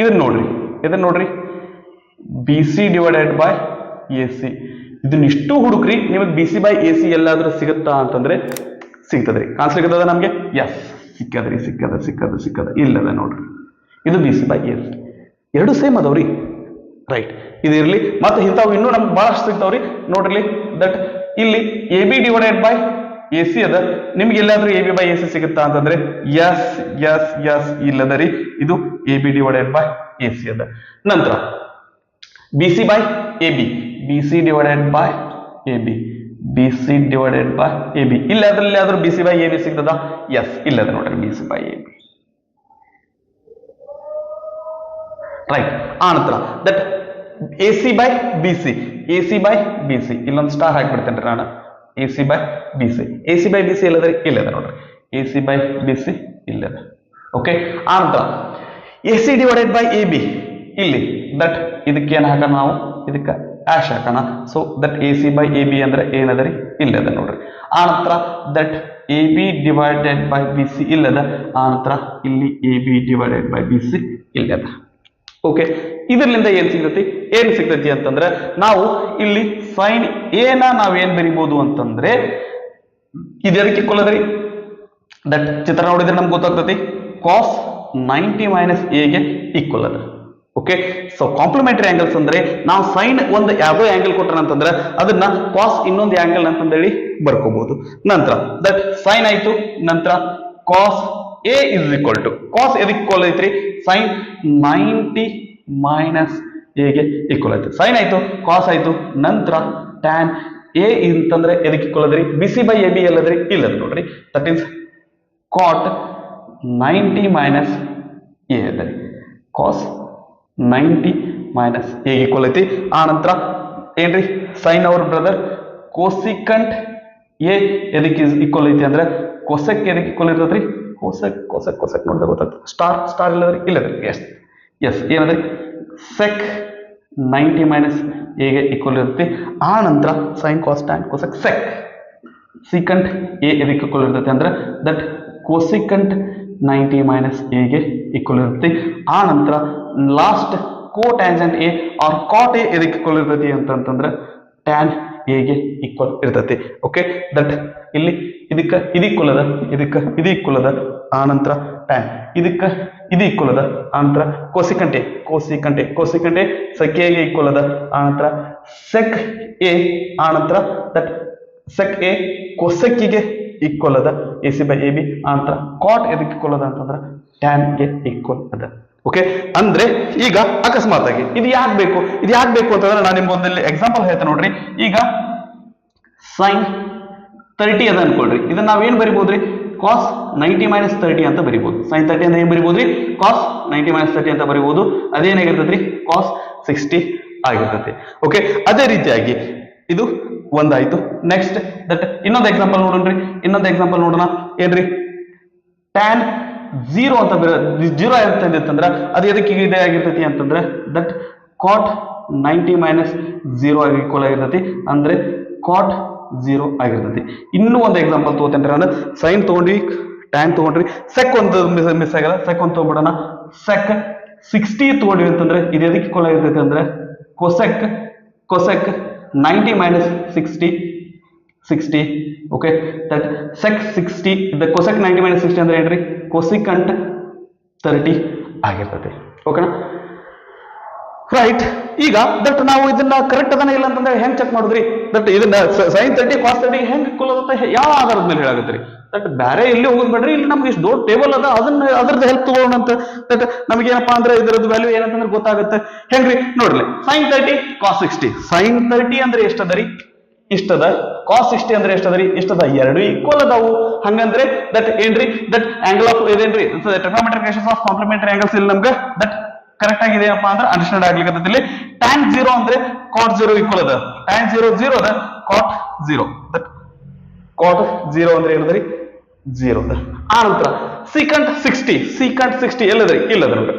ಇದನ್ನ ನೋಡ್ರಿ BC ಡಿವೈಡೆಡ್ ಬೈ AC. ಇದನ್ನಿಷ್ಟು ಹುಡುಕ್ರಿ, ನಿಮಗೆ BC ಬೈ AC ಎಲ್ಲಾದ್ರೂ ಸಿಗುತ್ತಾ ಅಂತಂದ್ರೆ ಸಿಗ್ತದ್ರಿ. ಕಾಣಿಸ್ಲಿಕ್ಕದ ನಮ್ಗೆ? ಎಸ್, ಸಿಕ್ಕದ ಇಲ್ಲದ ನೋಡ್ರಿ, ಇದು BC ಬೈ AC. ಎರಡು ಸೇಮ್ ಅದಾವ್ರಿ, ರೈಟ್. ಇದು ಇರ್ಲಿ. ಮತ್ತೆ ಇಂಥವು ಇನ್ನೂ ನಮ್ಗೆ ಬಹಳಷ್ಟು ಸಿಗ್ತಾವ್ರಿ ನೋಡ್ರಿ. ದಟ್ ಇಲ್ಲಿ AB ಡಿವೈಡೆಡ್ ಬೈ AC ಅದ, ನಿಮ್ಗೆ ಎಲ್ಲಾದ್ರೂ AB ಬೈ AC ಸಿಗುತ್ತಾ ಅಂತಂದ್ರೆ ಎಸ್ ಇಲ್ಲದ ರೀ, ಇದು AB ಡಿವೈಡೆಡ್ ಬೈ AC ಅದ. ನಂತರ BC by AB, BC divided by AB ಇಲ್ಲದ್ರಲ್ಲಿ BC by AB ಸಿಗ್ತದ? ಎಸ್, ಇಲ್ಲದ ನೋಡ್ರಿ BC ಬೈ AB, ರೈಟ್. ಆ ನಂತರ ದಟ್ AC ಬೈ BC ಇಲ್ಲೊಂದು ಸ್ಟಾರ್ ಹಾಕ್ಬಿಡ್ತೇನೆ ನಾನು. AC ಬೈ BC ಇಲ್ಲದ ನೋಡ್ರಿ, AC ಬೈ BC ಇಲ್ಲದ. ಓಕೆ. ಆ ನಂತರ AC ಡಿವೈಡೆಡ್ ಬೈ AB, ಇಲ್ಲಿ ದಟ್ ಇದಕ್ಕೆ ಏನ್ ಹಾಕೋಣ ನಾವು? ಇದಕ್ಕೆ ಆಶ್ ಹಾಕೋಣ. So that AC by AB ಅಂದ್ರೆ ಏನದರಿ? ಇಲ್ಲದ ನೋಡ್ರಿ. ಆ ನಂತರ that AB divided by BC ಇಲ್ಲದ. ಆ ನಂತರ ಇಲ್ಲಿ AB ಡಿವೈಡೆಡ್ ಬೈ BC ಇಲ್ಲದ. ಓಕೆ. ಇದರಿಂದ ಏನ್ ಸಿಗ್ತೈತಿ ಅಂತಂದ್ರೆ ನಾವು ಇಲ್ಲಿ ಸೈನ್ ಎನ ನಾವೇನ್ ಬರಿಬಹುದು ಅಂತಂದ್ರೆ ಇದಕ್ಕೆ ಕೊಲ್ಲದ್ರಿ. ದಟ್ ಚಿತ್ರ ನೋಡಿದ್ರೆ ನಮ್ಗೆ ಗೊತ್ತಾಗ್ತೈತಿ cos 90 ಮೈನಸ್ a ಗೆ ಈಕ್ವಲ್ ಅದ. ಓಕೆ. ಸೊ ಕಾಂಪ್ಲಿಮೆಂಟರಿ ಆಂಗಲ್ಸ್ ಅಂದ್ರೆ ನಾವು ಸೈನ್ ಒಂದು ಯಾವುದೋ ಆಂಗಲ್ ಕೊಟ್ರ ಅಂತಂದ್ರೆ ಅದನ್ನ ಕಾಸ್ ಇನ್ನೊಂದು ಆಂಗಲ್ ಅಂತಂದೇಳಿ ಬರ್ಕೋಬಹುದು. ನಂತರ ದಟ್ ಸೈನ್ ಆಯ್ತು, ನಂತರ ಕಾಸ್ a ಇಸ್ ಈಕ್ವಲ್ ಟು ಕಾಸ್ ಎದಕ್ಕೆ ಈಕ್ವಲ್ ಐತ್ರಿ? ಸೈನ್ 90 ಮೈನಸ್ a ಗೆ ಈಕ್ವಲ್ ಆಯ್ತು. ಸೈನ್ ಆಯ್ತು, ಕಾಸ್ ಆಯ್ತು, ನಂತರ ಟ್ಯಾನ್ a ಅಂತಂದ್ರೆ ಎದಕ್ಕೆ ಈಕ್ವಲ್ ಅದ್ರಿ? BC ಬೈ AB ಎಲ್ಲದ್ರಿ? ಇಲ್ಲದ ನೋಡ್ರಿ. That is cot 90 minus a ಅದ್ರಿ. ಕಾಸ್ 90 ಮೈನಸ್ a ಈಕ್ವಲ್ ಐತಿ. ಆ ನಂತರ ಏನ್ರಿ? ಸೈನ್ ಅವರ್ ಬ್ರದರ್ ಕೋಸಿಕಂಟ್ a ಎದಕ್ಕೆ ಈಕ್ವಲ್ ಐತಿ ಅಂದ್ರೆ ಕೊಸೆಕ್ ಎದಕ್ಕೆ ಈಕ್ವಲ್ ಇರ್ತದ್ರಿ? ಕೊಸೆಕ್ ನೋಡಿದ್ರೆ ಗೊತ್ತಾಗ್ತದೆ. ಸ್ಟಾರ್ ಇಲ್ಲದ್ರಿ? ಇಲ್ಲದ್ರಿ. ಎಸ್ ಏನದ್ರಿ? ಸೆಕ್ 90 ಮೈನಸ್ a ಗೆ ಈಕ್ವಲ್ ಇರುತ್ತೆ. ಆ ನಂತರ sine cos tan cosec sec secant a ಎದಕ್ಕೆ ಈಕ್ವಲ್ ಇರ್ತೈತೆ ಅಂದ್ರೆ ದಟ್ ಕೋಸಿಕಂಟ್ 90 ಮೈನಸ್ a ಗೆ ಈಕ್ವಲ್ ಇರುತ್ತೆ. ಆ ನಂತರ last cotangent a or cot a ಎದಕ್ಕೆ ಈಕ್ವಲ್ ಇರ್ತೈತಿ ಅಂತಂದ್ರೆ ಟ್ಯಾನ್ a ಗೆ ಈಕ್ವಲ್ ಇರ್ತೈತಿ. ಓಕೆ. ದಟ್ ಇಲ್ಲಿ ಇದು ಈಕ್ವಲ್ ಅದ, ಇದು ಈಕ್ವಲ್ ಅದ. ಆ ನಂತರ ಟ್ಯಾನ್ ಇದು ಈಕ್ವಲ್ ಅದ. ಆ ನಂತರ ಕೋಸಿಕಂಟೆ ಸೆಕ್ a ಗೆ ಈಕ್ವಲ್ ಅದ. ಆ ನಂತರ ಸೆಕ್ a, ಆ ನಂತರ ದಟ್ ಸೆಕ್ a ಕೊಸೆಕ್ಕಿಗೆ ಈಕ್ವಲ್ ಅದ AC ಬೈ AB. ಆ ನಂತರ ಕಾಟ್ ಎದಕ್ಕೆ ಈಕ್ವಲ್ ಅದ ಅಂತಂದ್ರೆ ಟ್ಯಾನ್ ಗೆ ಈಕ್ವಲ್ ಅದ. ಓಕೆ. ಅಂದ್ರೆ ಈಗ ಅಕಸ್ಮಾತ್ ಆಗಿ ಇದು ಯಾಕೆ ಬೇಕು ಅಂತಂದ್ರೆ ನಾನು ನಿಮ್ಗೆ ಒಂದಲ್ಲಿ ಎಕ್ಸಾಂಪಲ್ ಹೇಳ್ತೇನೆ ನೋಡ್ರಿ. ಈಗ ಸೈನ್ 30 ಅದ ಅನ್ಕೊಳ್ರಿ, ಇದನ್ನ ನಾವೇನ್ ಬರಿಬಹುದ್ರಿ? ಕಾಸ್ 90 ಮೈನಸ್ 30 ಅಂತ ಬರಿಬಹುದು. ಸೈನ್ 30 ಅಂತ ಏನ್ ಬರಿಬಹುದ್ರಿ? ಕಾಸ್ 90 ಮೈನಸ್ 30 ಅಂತ ಬರಿಬಹುದು. ಅದೇನಾಗಿರ್ತದ್ರಿ? ಕಾಸ್ 60 ಆಗಿರ್ತೈತಿ. ಓಕೆ. ಅದೇ ರೀತಿಯಾಗಿ ಇದು ಒಂದಾಯ್ತು. ನೆಕ್ಸ್ಟ್ ದಟ್ ಇನ್ನೊಂದು ಎಕ್ಸಾಂಪಲ್ ನೋಡೋಣ. ಏನ್ರಿ? ಟ್ಯಾನ್ 0 ಅಂತ 0 ಅಂತಂದ್ರೆ ಅದು ಎದಕ್ಕೆ ಇದೆ ಆಗಿರ್ತೈತಿ ಅಂತಂದ್ರೆ ದಟ್ ಕಾಟ್ 90 ಮೈನಸ್ 0 ಆಗಿ ಈಕ್ವಲ್ ಆಗಿರ್ತೈತಿ. ಅಂದ್ರೆ ಕಾಟ್ 0 ಆಗಿರ್ತೈತಿ. ಇನ್ನೂ ಒಂದು ಎಕ್ಸಾಂಪಲ್ ತಗೋತೇನ್ರಿ ನಾನು. ಸೈನ್ ತಗೊಂಡ್ರಿ, ಟ್ಯಾನ್ ತಗೊಂಡ್ರಿ, ಸೆಕ್ ಒಂದು ಮಿಸ್ ಆಗಲ್ಲ, ಸೆಕ್ ಒಂದು ತಗೊಂಡ್ಬಿಡೋಣ. ಸೆಕ್ 60 ತಗೊಂಡ್ವಿ ಅಂತಂದ್ರೆ ಇದು ಎದಕ್ಕೆ ಈಕ್ವಲ್ ಆಗಿರ್ತೈತಿ ಅಂದ್ರೆ cosec 90 minus 60. Okay. That sec 60 the cosec 90 minus 60 ಅಂದ್ರೆ ಏನ್ರಿ? ಕೊಸಿಕಂಟ್ 30 ಆಗಿರ್ತದೆ. ಓಕೆನಾ? ರೈಟ್. ಈಗ ದಟ್ ನಾವು ಇದನ್ನ ಕರೆಕ್ಟ್ ಅದನ್ನ ಇಲ್ಲ ಅಂತಂದ್ರೆ ಹೆಂಗ್ ಚೆಕ್ ಮಾಡುದ್ರಿ? ದಟ್ ಇದನ್ನ ಸೈನ್ 30 ಕಾಸ್ 30 ಹೆಂಗ್ ಈಕ್ವಲ್ ಆಗುತ್ತೆ? ಯಾವ ಆಧಾರದ ಮೇಲೆ ಹೇಳಾಗತ್ರಿ? ದಟ್ ಬೇರೆ ಎಲ್ಲಿ ಹೋಗೋದ್ ಬೇಡ್ರಿ, ಇಲ್ಲಿ ನಮ್ಗೆ ಇಷ್ಟು ದೊಡ್ಡ ಟೇಬಲ್ ಅದ, ಅದ್ರದ್ದು ಹೆಲ್ಪ್ ತಗೋಣ ಅಂತ. ದಟ್ ನಮಗೇನಪ್ಪಾ ಅಂದ್ರೆ ಇದರದ್ದು ವ್ಯಾಲ್ಯೂ ಏನಂತಂದ್ರೆ ಗೊತ್ತಾಗುತ್ತೆ. ಹೆಂಗ್ರಿ? ನೋಡ್ರಿ, ಸೈನ್ 30 ಕಾಸ್ 60. ಸೈನ್ 30 ಅಂದ್ರೆ ಎಷ್ಟದರಿ? ಇಷ್ಟದ. ಕಾಸ್ 60 ಅಂದ್ರೆ ಎಷ್ಟದರಿ? ಇಷ್ಟದ. ಎರಡು ಈಕ್ವಲ್ ಅದಾವು. ಹಂಗಂದ್ರೆ ದಟ್ ಏನ್ರಿ? ದಟ್ ಆಂಗಲ್ ಆಫ್ ಇದೇನ್ರಿ? Trigonometric ratios of complementary angles ಇಲ್ಲಿ ನಮ್ಗೆ ದಟ್ ಕರೆಕ್ಟ್ ಆಗಿದೆ ಏನಪ್ಪಾ ಅಂದ್ರೆ ಅಂಡರ್ಸ್ಟ್ಯಾಂಡ್ ಆಗ್ಲಿಕ್ಕೆ ಇಲ್ಲಿ. ಟ್ಯಾನ್ 0 ಅಂದ್ರೆ ಕಾಟ್ 0 ಈಕ್ವಲ್ ಅದ. ಟ್ಯಾನ್ 0 ಅದ, ಕಾಟ್ 0. ದಟ್ ಕಾಟ್ 0 ಅಂದ್ರೆ ಏನದ್ರಿ? 0 ಅದ. ಆ ನಂತರ ಸಿಕಂಟ್ 60 ಎಲ್ಲದ್ರಿ? ಇಲ್ಲದ ನೋಡ್ರಿ.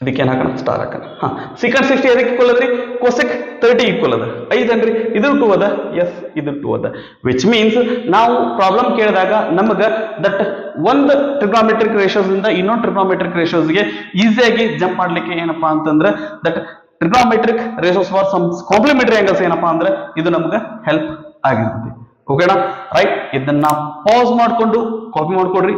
ಇದಕ್ಕೆ ಏನ್ ಹಾಕೋಣ? ಸ್ಟಾರ್ ಹಾಕೋಣ. ಸಿಕಂಟ್ 60 ಎದಕ್ಕೆ ಈಕ್ವಲ್ ಅದ್ರಿ? ಕೊಸೆಕ್ 30 ಈಕ್ವಲ್ ಅದ. 5 ಅನ್ರಿ? ಇದು 2 ಅದ. ಎಸ್, ಇದು 2 ಅದ. ವಿಚ್ ಮೀನ್ಸ್ ನಾವು ಪ್ರಾಬ್ಲಮ್ ಕೇಳಿದಾಗ ನಮಗ ದಟ್ ಒಂದು ಟ್ರಿಗೊನೋಮೆಟ್ರಿಕ್ ರೇಷಿಯೋಸ್ ಇಂದ ಇನ್ನೊಂದು ಟ್ರಿಗೊನೋಮೆಟ್ರಿಕ್ ರೇಷಿಯೋಸ್ ಗೆ ಈಸಿಯಾಗಿ ಜಂಪ್ ಮಾಡ್ಲಿಕ್ಕೆ ಏನಪ್ಪಾ ಅಂತಂದ್ರೆ that trigonometric ratios for some complementary angles ಏನಪ್ಪಾ ಅಂದ್ರೆ ಇದು ನಮ್ಗೆ ಹೆಲ್ಪ್ ಆಗಿರುತ್ತೆ. ಓಕೆನಾ ರೈಟ್, ಇದನ್ನ ಪಾಸ್ ಮಾಡ್ಕೊಂಡು ಕಾಪಿ ಮಾಡ್ಕೊಡ್ರಿ.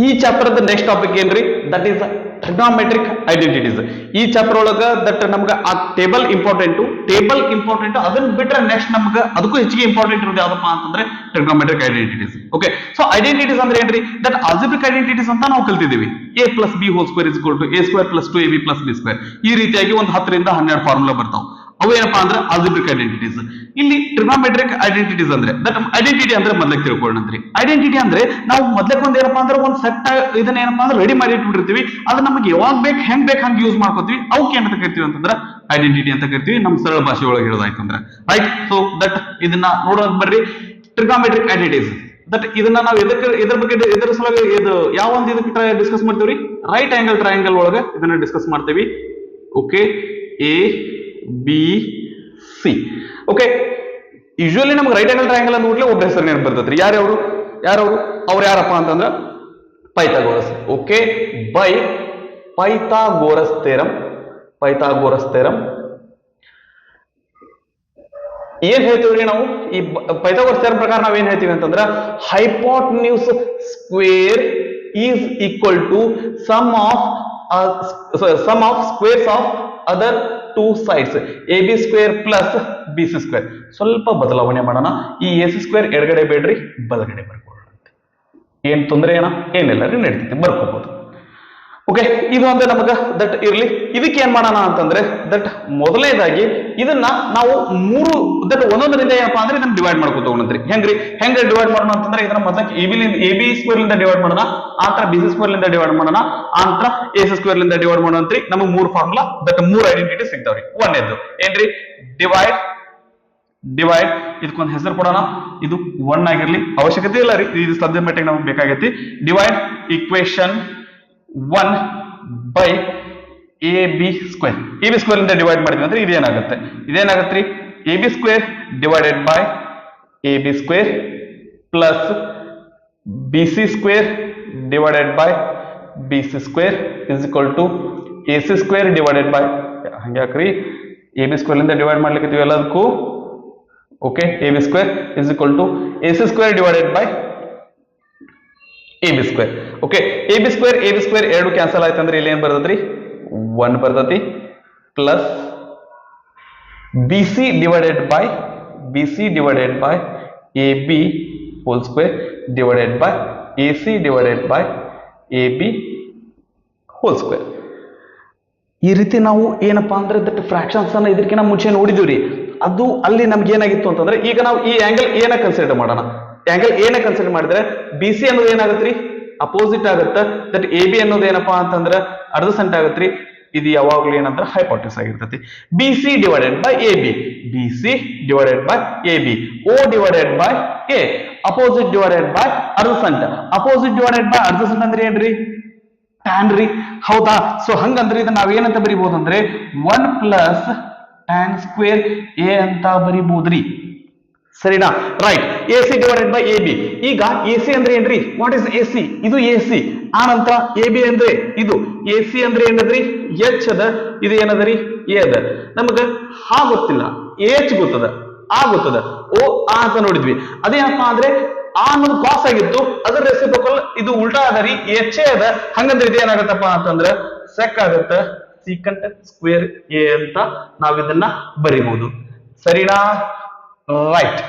ಈ ಚಾಪ್ಟರ್ ನೆಕ್ಸ್ಟ್ ಟಾಪಿಕ್ ಏನ್ರಿ, ದಟ್ ಈಸ್ ಟ್ರಿಗ್ನಾಮೆಟ್ರಿಕ್ ಐಡೆಂಟಿಟೀಸ್. ಈ ಚಾಪ್ಟರ್ ಒಳಗ ದಟ್ ನಮ್ಗೆ ಆ ಟೇಬಲ್ ಇಂಪಾರ್ಟೆಂಟ್ ಅದನ್ನ ಬಿಟ್ರೆ ನೆಕ್ಸ್ಟ್ ನಮ್ಗೆ ಅದಕ್ಕೂ ಹೆಚ್ಚಿಗೆ ಇಂಪಾರ್ಟೆಂಟ್ ಇರೋದು ಯಾವ್ದಪ್ಪ ಅಂತಂದ್ರೆ trigonometric identities. Okay, so identities ಅಂದ್ರೆ ಏನ್ರಿ, ದಟ್ ಆಲ್ಜಿಬ್ರಿಕ್ ಐಡೆಂಟಿಟೀಸ್ ಅಂತ ನಾವು ಕಲ್ತಿದ್ದೀವಿ. a plus B whole square is equal to a square plus 2ab plus b square. ಈ ರೀತಿಯಾಗಿ ಒಂದು 10 ರಿಂದ 12 ಫಾರ್ಮುಲಾ ಬರ್ತಾವ. ಅವು ಏನಪ್ಪಾ ಅಂದ್ರೆ ಆಲ್ಜಿಬ್ರಿಕ್ ಐಡೆಂಟಿಟೀಸ್. ಇಲ್ಲಿ ಟ್ರಿಗ್ನಾಮೆಟ್ರಿಕ್ ಐಡೆಂಟಿಟೀಸ್ ಅಂದ್ರೆ ದಟ್ ಐಡೆಂಟಿಟಿ ಅಂದ್ರೆ ಮೊದಲೇ ತಿಳ್ಕೊಳ್ಳೋಣಂತ್ರಿ. ಐಡೆಂಟಿಟಿ ಅಂದ್ರೆ ನಾವು ಮೊದಲಕ್ಕೆ ಒಂದ್ ಏನಪ್ಪಾ ಅಂದ್ರೆ ಒಂದ್ ಸೆಟ್ ಇದನ್ನ ಏನಪ್ಪಾ ಅಂದ್ರೆ ರೆಡಿ ಮಾಡಿ ಇಟ್ಬಿಟ್ಟಿರ್ತೀವಿ. ಅದು ನಮಗೆ ಯಾವಾಗ ಬೇಕು ಹೆಂಗ್ ಬೇಕು ಹಂಗೆ ಯೂಸ್ ಮಾಡ್ಕೋತೀವಿ. ಅವಕ್ಕೆ ಏನಂತ ಕರಿತೀವಿ ಅಂತಂದ್ರೆ ಐಡೆಂಟಿಟಿ ಅಂತ ಕರಿತೀವಿ, ನಮ್ಮ ಸರಳ ಭಾಷೆ ಒಳಗೆ ಹೇಳೋದಾಯ್ತು ಅಂದ್ರೆ. ರೈಟ್, ಸೊ ದಟ್ ಇದನ್ನ ನೋಡೋದ್ ಬರ್ರಿ, ಟ್ರಿಗ್ನಾಮೆಟ್ರಿಕ್ ಐಡೆಂಟಿಟೀಸ್. ದಟ್ ಇದನ್ನ ನಾವು ಇದ್ರ ಬಗ್ಗೆ ಇದರ ಸಲುವಾಗಿ ಇದು ಯಾವ ಒಂದು ಇದಕ್ಕೆ ಡಿಸ್ಕಸ್ ಮಾಡ್ತೀವಿ, ರೈಟ್ ಆಂಗಲ್ ಟ್ರಯಾಂಗಲ್ ಒಳಗೆ ಇದನ್ನ ಡಿಸ್ಕಸ್ ಮಾಡ್ತೀವಿ. Okay, A B C. Okay, usually ನಮ್ಗೆ ರೈಟ್ ಆಂಗಲ್ ಟ್ರಯಾಂಗಲ್ ಅಂತ ನೋಡ್ಲಿ ಒಬ್ಬ ಹೆಸರು ನೆನಪು ಬರ್ತೈತ್ರಿ. ಯಾರವರು ಅವ್ರು ಯಾರಪ್ಪ ಅಂತಂದ್ರ Pythagoras. Okay, by Pythagoras theorem ಏನ್ ಹೇಳ್ತೀವ್ರಿ ನಾವು ಈ ಪೈಥಾಗೋರಸ್ ಥಿಯರಂ ಪ್ರಕಾರ ನಾವ್ ಏನ್ ಹೇಳ್ತೀವಿ ಅಂತಂದ್ರ hypotenuse square is equal to sum of squares of other two sides A B square plus B C square. ಸ್ವಲ್ಪ ಬದಲಾವಣೆ ಮಾಡೋಣ. ಈ ಎ ಸಿ ಸ್ಕ್ವೇರ್ ಎಡಗಡೆ ಬೇಡ್ರಿ, ಬಲಗಡೆ ಬರ್ಕೊಳ್ಳೋಣ. ಏನ್ ತೊಂದರೆ ಏನಿಲ್ಲ ರೀ, ನಡೀತೈತಿ, ಬರ್ಕೋಬಹುದು. ಓಕೆ, ಇದು ಅಂದ್ರೆ ನಮಗ ದಟ್ ಇರ್ಲಿ. ಇದಕ್ಕೆ ಏನ್ ಮಾಡೋಣ ಅಂತಂದ್ರೆ ದಟ್ ಮೊದಲನೇದಾಗಿ ಇದನ್ನ ನಾವು ಮೂರು ದಟ್ ಒಂದೊಂದರಿಂದ ಏನಪ್ಪಾ ಅಂದ್ರೆ ಇದನ್ನ ಡಿವೈಡ್ ಮಾಡ್ಕೊತ ಹೋಗೋಣಂತ್ರಿ. ಹೆಂಗ್ ಡಿವೈಡ್ ಮಾಡೋಣ ಅಂತಂದ್ರೆ ಇದನ್ನ ಮೊದಲಕ್ಕೆ ಎ ಬಿ ಸ್ಕ್ವೇರ್ ಲಿಂದ ಡಿವೈಡ್ ಮಾಡೋಣ, ಆಂತರ ಬಿ ಸಿ ಸ್ಕ್ವೇರ್ ಲಿಂದ ಡಿವೈಡ್ ಮಾಡೋಣ, ಆಂತರ ಎ ಸಿ ಸ್ಕ್ವೇರ್ ಲಿಂದ ಡಿವೈಡ್ ಮಾಡೋಣಂತ್ರಿ. ನಮಗೆ ಮೂರು ಫಾರ್ಮುಲಾ ದಟ್ ಮೂರು ಐಡೆಂಟಿಟಿ ಸಿಗ್ತಾವ್ರಿ. ಒಂದೇದು ಏನ್ರಿ, ಡಿವೈಡ್ ಇದಕ್ಕೊಂದು ಹೆಸರು ಕೊಡೋಣ. ಇದು 1 ಆಗಿರ್ಲಿ, ಅವಶ್ಯಕತೆ ಇಲ್ಲ ರೀ, ಇದು ಸದ್ಯ ಮಟ್ಟಿಗೆ ನಮ್ಗೆ ಬೇಕಾಗೈತಿ. Divide equation 1 by ab square. ab square ಇಂದ ಡಿವೈಡ್ ಮಾಡಿದ್ವಿ ಅಂದ್ರೆ ಇದೇನಾಗತ್ತೆ ab square divided by ab square plus bc square divided by bc square is equal to ac square divided by ಹಂಗ್ಯಾಕ್ರಿ ab ಸ್ಕ್ವೇರ್ ಇಂದ ಡಿವೈಡ್ ಮಾಡ್ಲಿಕ್ಕೆ ಎಲ್ಲದಕ್ಕೂ. Okay, ab square is equal to ac square divided by ab square. Okay, ab square ಎರಡು cancel ಆಯ್ತು ಅಂದ್ರೆ ಇಲ್ಲಿ ಏನ್ ಬರ್ತದ್ರಿ, 1 ಬರ್ತತಿ plus bc divided by ab whole square divided by ac divided by ab whole square. ಈ ರೀತಿ ನಾವು ಏನಪ್ಪಾ ಅಂದ್ರೆ ದಟ್ ಫ್ರಾಕ್ಷನ್ಸ್ ಅನ್ನ ಇದಕ್ಕಿಂತ ಮುಂಚೆ ನೋಡಿದಿವ್ರಿ. ಅದು ಅಲ್ಲಿ ನಮ್ಗೆ ಏನಾಗಿತ್ತು ಅಂತಂದ್ರೆ ಈಗ ನಾವು ಈ ಆಂಗಲ್ ಏನ ಕನ್ಸಿಡರ್ ಮಾಡೋಣ. ಆಂಗಲ್ ಏನ ಕನ್ಸಿಡರ್ ಮಾಡಿದ್ರೆ ಬಿ ಸಿ ಅನ್ನೋದು ಏನಾಗತ್ರಿ, ಅಪೋಸಿಟ್ ಆಗುತ್ತೆ. ದಟ್ ಎ ಬಿ ಅನ್ನೋದು ಏನಪ್ಪಾ ಅಂತಂದ್ರೆ ಅರ್ಧ ಸೆಂಟ್ ಆಗತ್ರಿ. ಇದು ಯಾವಾಗ್ಲೂ ಏನಂದ್ರೆ ಹೈಪೋಟೆನ್ಯೂಸ್ ಆಗಿರ್ತೈತಿ. B C divided by A B, O divided by A, opposite divided by adjacent. Opposite divided by adjacent ಅಂದ್ರೆ ಏನ್ರಿ, ಟ್ಯಾನ್ ರೀ. ಹೌದಾ? ಸೊ ಹಂಗಂದ್ರೆ ಇದನ್ನ ನಾವೇನಂತ ಬರಿಬಹುದು ಅಂದ್ರೆ 1 ಪ್ಲಸ್ ಟ್ಯಾನ್ ಸ್ಕ್ವೇರ್ ಎ ಅಂತ ಬರಿಬಹುದ್ರಿ. ಸರಿನಾ? Right. A C divided by A B. ಈಗ ಎ ಸಿ ಅಂದ್ರೆ ಏನ್ರಿ, ವಾಟ್ ಇಸ್ ಎ ಸಿ? ಇದು ಎ ಸಿ. ಆ ನಂತರ ಎ ಬಿ ಅಂದ್ರೆ ಇದು ಎ ಸಿ ಅಂದ್ರೆ ಏನದ್ರಿ, ಎಚ್ ಅದ. ಇದು ಏನದರಿ, ಎ ಅದ. ನಮಗ ಹಾ ಗೊತ್ತಿಲ್ಲ, ಎಚ್ ಗೊತ್ತದ, ಆ ಗೊತ್ತದ, ಓ ಆ ಅಂತ ನೋಡಿದ್ವಿ. ಅದೇನಪ್ಪಾ ಅಂದ್ರೆ ಆ ಅನ್ನೋದು ಕಾಸ್ ಆಗಿತ್ತು, ಅದರ ರೆಸಿಪ್ರೋಕಲ್ ಇದು ಉಲ್ಟಾ ಅದರಿ, ಎಚ್ ಅದ. ಹಂಗಂದ್ರೆ ಇದೇನಾಗತ್ತಪ್ಪ ಅಂತಂದ್ರ ಸೆಕ್ ಆಗತ್ತ, ಸೀಕಂಟ್ ಸ್ಕ್ವೇರ್ ಎ ಅಂತ ನಾವ್ ಇದನ್ನ ಬರಿಬಹುದು. ಸರಿನಾ? ರೈಟ್.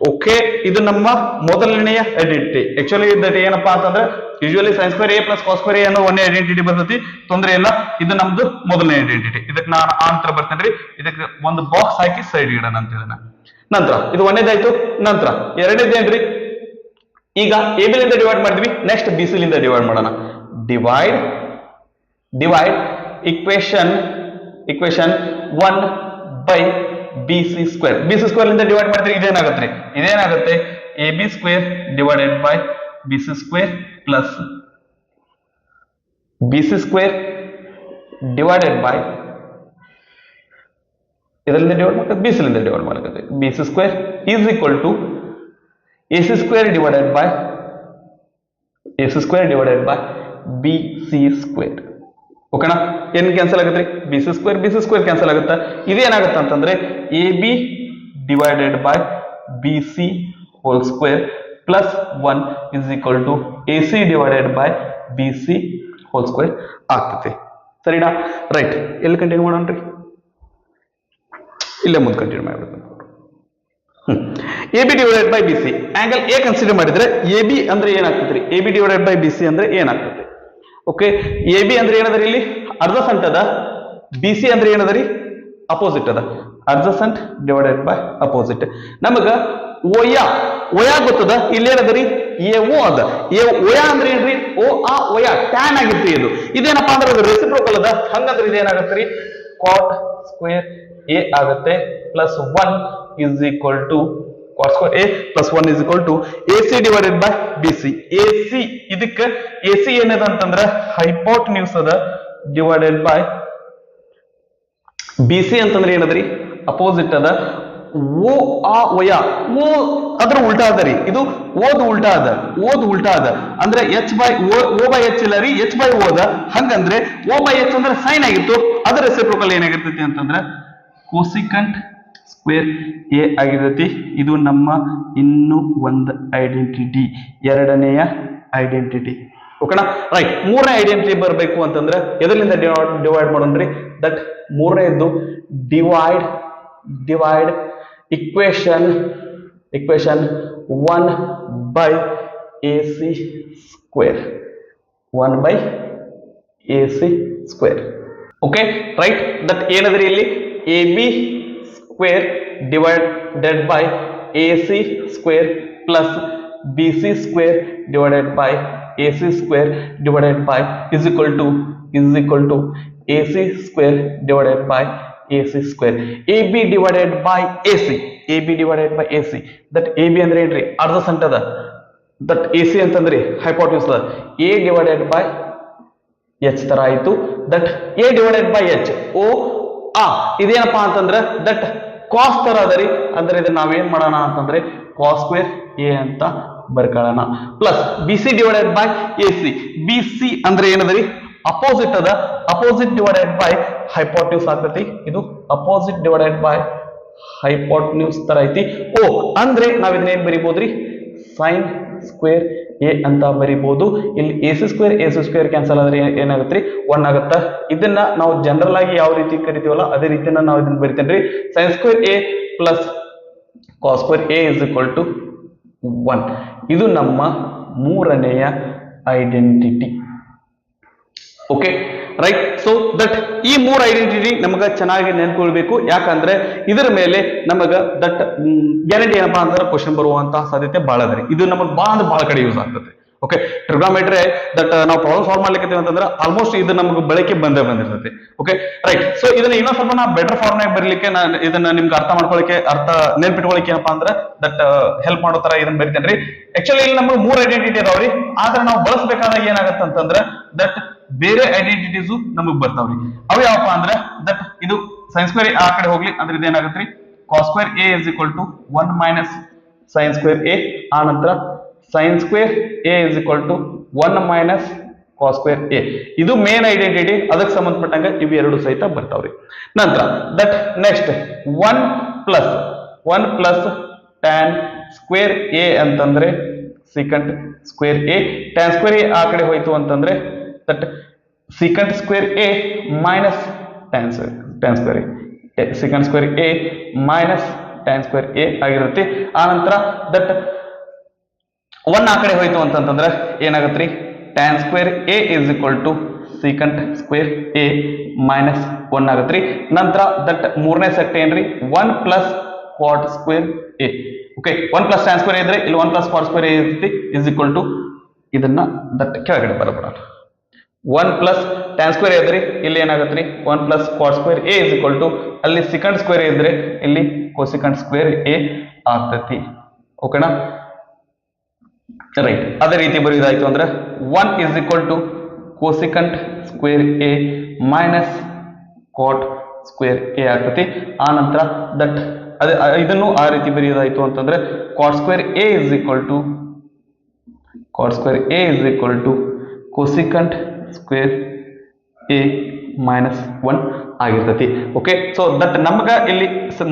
ಓಕೆ, ಇದು ನಮ್ಮ ಮೊದಲನೆಯ ಐಡೆಂಟಿಟಿ. ಆಕ್ಚುಲಿ ಇದಕ್ಕೆ ಏನಪ್ಪಾ ಅಂತಂದ್ರೆ usually sine square A plus cos square A ಅನ್ನೋ ಒಂದೇ ಐಡೆಂಟಿಟಿ ಬರ್ತೈತಿ, ತೊಂದರೆ ಇಲ್ಲ. ಇದು ನಮ್ದು ಮೊದಲನೇ ಐಡೆಂಟಿಟಿ. ಇದಕ್ಕೆ ನಾನು ಆಂತರ ಬರ್ತೇನ್ರಿ, ಇದಕ್ಕೆ ಒಂದು ಬಾಕ್ಸ್ ಹಾಕಿ ಸೈಡ್ ಇಡೋಣ ಅಂತ ಇದನ್ನ. ನಂತರ ಇದು ಒಂದೇದಾಯ್ತು. ನಂತರ ಎರಡನೇದೇನ್ರಿ, ಈಗ ಎ ಬಿ ಲಿಂದ ಡಿವೈಡ್ ಮಾಡಿದ್ವಿ, ನೆಕ್ಸ್ಟ್ ಬಿ ಸಿ ಲಿಂದ ಡಿವೈಡ್ ಮಾಡೋಣ. Divide equation 1 by B C square. B C square ಲಿಂದ ಡಿವೈಡ್ ಮಾಡಿದ್ರೆ ಇದೇನಾಗುತ್ತೆ A B square divided by B C square plus B C square divided by ಇದರಿಂದ divide ಮಾಡ್ತಾರೆ, B C ಲಿಂದ divide ಮಾಡ್ತಾರೆ. B C square is equal to A C square divided by B C square. ಓಕೆನಾ? ಏನ್ cancel ಆಗುತ್ತೆ? B C square cancel ಆಗುತ್ತೆ. ಇದೇನಾಗುತ್ತೆ ಅಂತಂದ್ರೆ A B divided by B C whole square plus 1 is equal to A C divided by B C whole square ಆಗ್ತದೆ. ಸರಿನಾ? Right. ಎಲ್ಲಿ continue ಮಾಡೋಣ್ರಿ? ಇಲ್ಲೇ ಮುಂದೆ ಕಂಟಿನ್ಯೂ ಮಾಡ್ಬೇಕು. A B divided by B C angle A consider ಮಾಡಿದ್ರೆ A B ಅಂದ್ರೆ ಏನಾಗ್ತದ್ರಿ? A B divided by B C ಅಂದ್ರೆ ಏನಾಗ್ತದೆ? ಓಕೆ, ಎ ಬಿ ಅಂದ್ರೆ ಏನದರಿ? ಇಲ್ಲಿ ಅರ್ಧಸೆಂಟ್ ಅದ. ಬಿ ಸಿ ಅಂದ್ರೆ ಏನದರಿ? ಅಪೋಸಿಟ್ ಅದ. ಅರ್ಧಸೆಂಟ್ ಡಿವೈಡೆಡ್ ಬೈ ಅಪೋಸಿಟ್. ನಮಗ ಒಯ ಗೊತ್ತದ. ಇಲ್ಲಿ ಏನದರಿ? ಎ ಓ ಅದ. ಎ ಒಯ ಅಂದ್ರೆ ಏನ್ರಿ? ಓ ಆ ಒಯ ಟ್ಯಾನ್ ಆಗಿರ್ತಿ. ಇದೇನಪ್ಪಾ ಅಂದ್ರೆ ಅದು ರೆಸಿಪ್ರೋಕಲ್ ಅದ. ಹಂಗಂದ್ರೆ ಇದೇನಾಗತ್ರಿ? ಕಾಟ್ ಸ್ಕ್ವೇರ್ ಎ ಆಗುತ್ತೆ plus 1 is equal to cos square a plus 1 is equal to AC divided by BC. AC ಇದಕ್ಕೆ AC ಏನದ ಅಂತಂದ್ರೆ hypotenuse ಅದ divided by BC ಅಂತಂದ್ರೆ ಏನದ್ರಿ? ಅಪೋಸಿಟ್ ಅದ. ಓ ಆ ಒಯ ಓ ಅದ್ರ ಉಲ್ಟಾ ಅದರಿ. ಇದು ಓದ್ ಉಲ್ಟಾ ಅದ. ಅಂದ್ರೆ h by O by H ಇಲ್ಲ ರೀ, h ಬೈ ಓ ಅದ. ಹಂಗಂದ್ರೆ ಓ ಬೈ ಎಚ್ ಅಂದ್ರೆ ಸೈನ್ ಆಗಿತ್ತು. ಅದರ ರೆಸಿಪ್ರೋಕಲ್ ಏನಾಗಿರ್ತೈತಿ ಅಂತಂದ್ರೆ ಕೋಸಿಕೆಂಟ್ ಸ್ಕ್ವೇರ್ ಎ ಆಗಿರ್ತೈತಿ. ಇದು ನಮ್ಮ ಇನ್ನೂ ಒಂದು ಐಡೆಂಟಿಟಿ, ಎರಡನೆಯ ಐಡೆಂಟಿಟಿ. ಓಕೆನಾ? ರೈಟ್. ಮೂರನೇ ಐಡೆಂಟಿಟಿ ಬರಬೇಕು ಅಂತಂದ್ರೆ ಎದರಿಂದ ಡಿವೈಡ್ ಮಾಡೋಣ್ರಿ? ದಟ್ ಮೂರನೇದ್ದು divide equation 1 by AC square. 1 by AC square. Okay, right. That ಏನದ್ರಿ? ಇಲ್ಲಿ A B square divided by A C square plus B C square divided by A C square divided by is equal to A C square divided by A C square. A B divided by A C that A B ಅಂದ್ರೆ ಏನ್ರಿ? Adjacent ಅದ. That A C ಅಂತಂದ್ರಿ hypotenuse ಅದ. A divided by H ತರ ಆಯ್ತು. That A divided by H O ಆ ಇದೇನಪ್ಪಾ ಅಂತಂದ್ರೆ that ಕಾಸ್ ತರ ಅದರಿ. ಅಂದ್ರೆ ಇದನ್ನ ನಾವೇನ್ ಮಾಡೋಣ ಅಂತಂದ್ರೆ ಕಾಸ್ ಸ್ಕ್ವೇರ್ ಎ ಅಂತ ಬರ್ಕೊಳ್ಳೋಣ. Plus B C divided by A C. B C ಅಂದ್ರೆ ಏನದರಿ? ಅಪೋಸಿಟ್ ಅದ. ಅಪೋಸಿಟ್ ಡಿವೈಡೆಡ್ ಬೈ ಹೈಪೋಟೆನ್ಯೂಸ್ ಆಗ್ತೈತಿ. ಇದು ಅಪೋಸಿಟ್ ಡಿವೈಡೆಡ್ ಬೈ ಹೈಪೋಟೆನ್ಯೂಸ್ ತರ ಐತಿ. ಓ ಅಂದ್ರೆ ನಾವ್ ಇದನ್ನ ಏನ್ ಬರಿಬಹುದ್ರಿ? ಸೈನ್ ಸ್ಕ್ವೇರ್ ಎ ಅಂತ ಬರಿಬಹುದು. ಇಲ್ಲಿ ಎ ಸಿ ಸ್ಕ್ವೇರ್ ಕ್ಯಾನ್ಸಲ್ ಆದ್ರೆ ಏನಾಗುತ್ತೆ? 1 ಆಗುತ್ತ. ಇದನ್ನ ನಾವು ಜನರಲ್ ಆಗಿ ಯಾವ ರೀತಿ ಕರಿತೀವಲ್ಲ ಅದೇ ರೀತಿನ ನಾವು ಇದನ್ನ ಬರಿತೇನ್ರಿ. Sine square A plus cos square A is equal to 1. ಇದು ನಮ್ಮ ಮೂರನೆಯ identity. Okay, right. So that ಈ ಮೂರು ಐಡೆಂಟಿಟಿ ನಮಗ ಚೆನ್ನಾಗಿ ನೆನ್ಕೊಳ್ಬೇಕು. ಯಾಕಂದ್ರೆ ಇದರ ಮೇಲೆ ನಮಗ ದಟ್ ಗ್ಯಾರಂಟಿ ಏನಪ್ಪಾ ಅಂದ್ರೆ ಕ್ವಶನ್ ಬರುವಂತಹ ಸಾಧ್ಯತೆ ಬಹಳ ಅದ್ರಿ. ಇದು ನಮಗೆ ಬಹಳ ಕಡೆ ಯೂಸ್ ಆಗ್ತದೆ. ಓಕೆ, ಟ್ರಿಗ್ನೋಮೆಟ್ರಿ ದಟ್ ನಾವು ಪ್ರಾಬ್ಲಮ್ ಸಾಲ್ವ್ ಮಾಡ್ಲಿಕ್ಕೆ ಅಂತಂದ್ರೆ ಆಲ್ಮೋಸ್ಟ್ ಇದು ನಮಗೆ ಬಳಕೆ ಬಂದಿರ್ತದೆ. Okay, right. ಸೊ ಇದನ್ನ ಇನ್ನೊಂದ್ ಸ್ವಲ್ಪ ನಾ ಬೆಟರ್ ಫಾರ್ಮ್ ನಾಗ ಬರಲಿಕ್ಕೆ ನಾನು ಇದನ್ನ ನಿಮ್ಗೆ ಅರ್ಥ ಮಾಡ್ಕೊಳ್ಳಿಕ್ಕೆ ನೆನ್ಪಿಟ್ಕೊಳ್ಳಿಕ್ಕೆ ಏನಪ್ಪಾ ಅಂದ್ರೆ ದಟ್ ಹೆಲ್ಪ್ ಮಾಡೋ ತರ ಇದನ್ನ ಬರಿತೇನ್ರಿ. ಆಕ್ಚುಲಿ ಇಲ್ಲಿ ನಮಗೆ 3 ಐಡೆಂಟಿಟಿ ಅದಾವ್ರಿ. ಆದ್ರೆ ನಾವು ಬಳಸಬೇಕಾದಾಗ ಏನಾಗತ್ತೆ ಅಂತಂದ್ರೆ ದಟ್ ಬೇರೆ ಐಡೆಂಟಿಟೀಸು ನಮಗ್ ಬರ್ತಾವ್ರಿ. ಅವು ಯಾವಪ್ಪ ಅಂದ್ರೆ ದಟ್ ಇದು ಸೈನ್ ಸ್ಕ್ವೇರ್ ಆ ಕಡೆ ಹೋಗ್ಲಿ ಅಂದ್ರೆ ಇದೇನಾಗತ್ರಿ? Cos square A is equal to 1 minus sine square A. ಆ ನಂತರ sine square A is equal to 1 minus cos square A. ಇದು ಮೇನ್ ಐಡೆಂಟಿಟಿ. ಅದಕ್ಕೆ ಸಂಬಂಧಪಟ್ಟಂಗ ಇವು ಎರಡು ಸಹಿತ ಬರ್ತಾವ್ರಿ. ನಂತರ that next 1 plus tan square A ಅಂತಂದ್ರೆ secant square A. Tan square A ಆ ಕಡೆ ಹೋಯ್ತು ಅಂತಂದ್ರೆ that secant square a minus tan square a. secant square a minus tan square a ಆಗಿರುತ್ತೆ. ಆ ನಂತರ ದಟ್ 1 ಆ ಕಡೆ ಹೋಯ್ತು ಅಂತಂದ್ರೆ ಏನಾಗತ್ರಿ? tan square a is equal to secant square a minus 1 ಆಗತ್ರಿ. ನಂತರ ದಟ್ ಮೂರನೇ ಸೆಟ್ ಏನ್ರಿ? 1 plus cot square a. Okay, 1 plus tan square a ಇದ್ರೆ ಇಲ್ಲಿ 1 plus cot square a ಇರುತ್ತೆ is equal to ಇದನ್ನ ದಟ್ ಕೆಳಗಡೆ ಬರಬೇಡ. 1 plus tan square a ಇದ್ರೆ ಇಲ್ಲಿ ಏನಾಗತ್ರಿ? 1 plus cot square a is equal to ಅಲ್ಲಿ secant square a ಇದ್ರೆ ಇಲ್ಲಿ cosecant square a ಆಗ್ತತಿ. ಓಕೆನಾ? ರೈಟ್. ಅದೇ ರೀತಿ ಬರೆಯೋದಾಯ್ತು ಅಂದ್ರೆ 1 is equal to cosecant square a minus cot square a ಆಗ್ತತಿ. ಆ ನಂತರ ದಟ್ ಇದನ್ನು ಆ ರೀತಿ ಬರೆಯೋದಾಯ್ತು ಅಂತಂದ್ರೆ cot square a is equal to cosecant square A minus 1 ಆಗಿರ್ತೈತಿ. ಓಕೆ, ಸೊ ದಟ್ ನಮ್ಗ ಇಲ್ಲಿ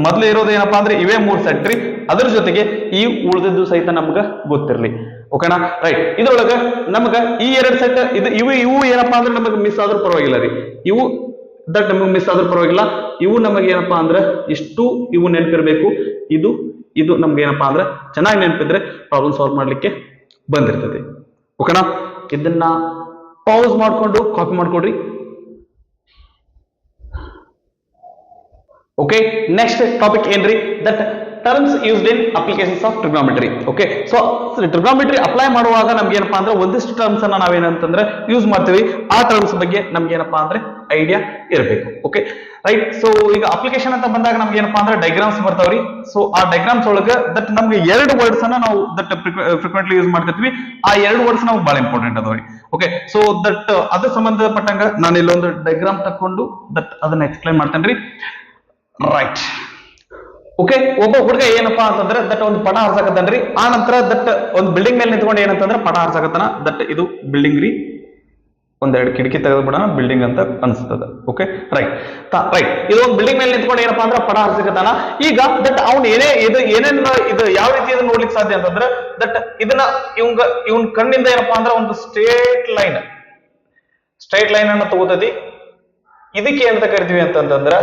ಮೊದಲು ಇರೋದು ಏನಪ್ಪಾ ಅಂದ್ರೆ ಇವೇ 3 ಸೆಟ್ ರೀ. ಅದ್ರ ಜೊತೆಗೆ ಈ ಉಳಿದಿದ್ದು ಸಹಿತ ನಮ್ಗ ಗೊತ್ತಿರ್ಲಿ. ಓಕೆನಾ, ರೈಟ್. ಇದ್ರೊಳಗ ನಮ್ಗ ಈ 2 ಸೆಟ್ ಇವು ಏನಪ್ಪಾ ಅಂದ್ರೆ ನಮಗೆ ಮಿಸ್ ಆದ್ರೂ ಪರವಾಗಿಲ್ಲ ರೀ. ಇವು ದಟ್ ನಮಗೆ ಮಿಸ್ ಆದ್ರೂ ಪರವಾಗಿಲ್ಲ. ಇವು ನಮಗೆ ಏನಪ್ಪಾ ಅಂದ್ರೆ ಇವು ನೆನಪಿರ್ಬೇಕು. ಇದು ನಮ್ಗೆ ಏನಪ್ಪಾ ಅಂದ್ರೆ ಚೆನ್ನಾಗಿ ನೆನಪಿದ್ರೆ ಪ್ರಾಬ್ಲಮ್ ಸಾಲ್ವ್ ಮಾಡ್ಲಿಕ್ಕೆ ಬಂದಿರ್ತದೆ. ಓಕೆನಾ, ಇದನ್ನ ಪೌಸ್ ಮಾಡ್ಕೊಂಡು ಕಾಪಿ ಮಾಡ್ಕೊಡ್ರಿ. ಓಕೆ, ನೆಕ್ಸ್ಟ್ ಟಾಪಿಕ್ ಏನ್ರಿ, that terms used in applications of trigonometry. Okay, so trigonometry apply ಮಾಡುವಾಗ ನಮ್ಗೆ ಏನಪ್ಪಾ ಅಂದ್ರೆ ಒಂದಿಷ್ಟು ಟರ್ಮ್ಸ್ ಅನ್ನ ನಾವೇನಂತಂದ್ರೆ ಯೂಸ್ ಮಾಡ್ತೀವಿ. ಆ ಟರ್ಮ್ಸ್ ಬಗ್ಗೆ ನಮ್ಗೆ ಏನಪ್ಪಾ ಅಂದ್ರೆ ಐಡಿಯಾ ಇರಬೇಕು. Okay, right. ಸೊ ಈಗ ಅಪ್ಲಿಕೇಶನ್ ಅಂತ ಬಂದಾಗ ನಮ್ಗೆ ಏನಪ್ಪಾ ಅಂದ್ರೆ ಡೈಗ್ರಾಮ್ಸ್ ಬರ್ತಾವ್ರಿ. ಸೊ ಆ ಡೈಗ್ರಾಮ್ಸ್ ಒಳಗ ದಟ್ ನಮ್ಗೆ 2 ವರ್ಡ್ಸ್ ಅನ್ನ ನಾವು ದಟ್ ಫ್ರೀಕ್ವೆಂಟ್ಲಿ ಯೂಸ್ ಮಾಡ್ತಿರ್ತೀವಿ. ಆ 2 ವರ್ಡ್ಸ್ ನಾವು ಬಹಳ ಇಂಪಾರ್ಟೆಂಟ್ ಅದಾವ್ರಿ. ಓಕೆ, ಸೊ ದಟ್ ಅದ್ರ ಸಂಬಂಧಪಟ್ಟಂಗ ನಾನು ಇಲ್ಲೊಂದು ಡೈಗ್ರಾಮ್ ತಕೊಂಡು ದಟ್ ಅದನ್ನ ಎಕ್ಸ್ಪ್ಲೈನ್ ಮಾಡ್ತೇನ್ರಿ. ರೈಟ್. ಓಕೆ, ಒಬ್ಬ ಹುಡುಗ ಏನಪ್ಪಾ ಅಂತಂದ್ರೆ ದಟ್ ಒಂದು ಪಟ ಹಾರ್ಸಕತ್ತಾನ್ರಿ. ಆ ನಂತರ ದಟ್ ಒಂದು ಬಿಲ್ಡಿಂಗ್ ಮೇಲೆ ನಿಂತ್ಕೊಂಡು ಏನಂತಂದ್ರೆ ಪಟ ಹಾರ್ಸಕತ್ತಾನ. ದಟ್ ಇದು ಬಿಲ್ಡಿಂಗ್ ರೀ. 1-2 ಕಿಟಕಿ ತೆಗೆದು ಬಿಡೋಣ, ಬಿಲ್ಡಿಂಗ್ ಅಂತ ಅನಿಸ್ತದ. Okay, right. ಇದು ಒಂದು ಬಿಲ್ಡಿಂಗ್ ಮೇಲೆ ನಿಂತ್ಕೊಂಡು ಏನಪ್ಪಾ ಅಂದ್ರೆ ಪಟ ಹಾರ್ಸಕತ್ತಾನ. ಈಗ ದಟ್ ಅವ್ನು ಇದು ಯಾವ ರೀತಿ ಇದನ್ನ ನೋಡ್ಲಿಕ್ಕೆ ಸಾಧ್ಯ ಅಂತಂದ್ರೆ ದಟ್ ಇದನ್ನ ಇವನ್ ಕಣ್ಣಿಂದ ಏನಪ್ಪಾ ಅಂದ್ರೆ ಒಂದು ಸ್ಟ್ರೇಟ್ ಲೈನ್ ಅನ್ನ ತಗೋತೈತಿ. ಇದಕ್ಕೆ ಏನಂತ ಕರಿತೀವಿ ಅಂತಂದ್ರೆ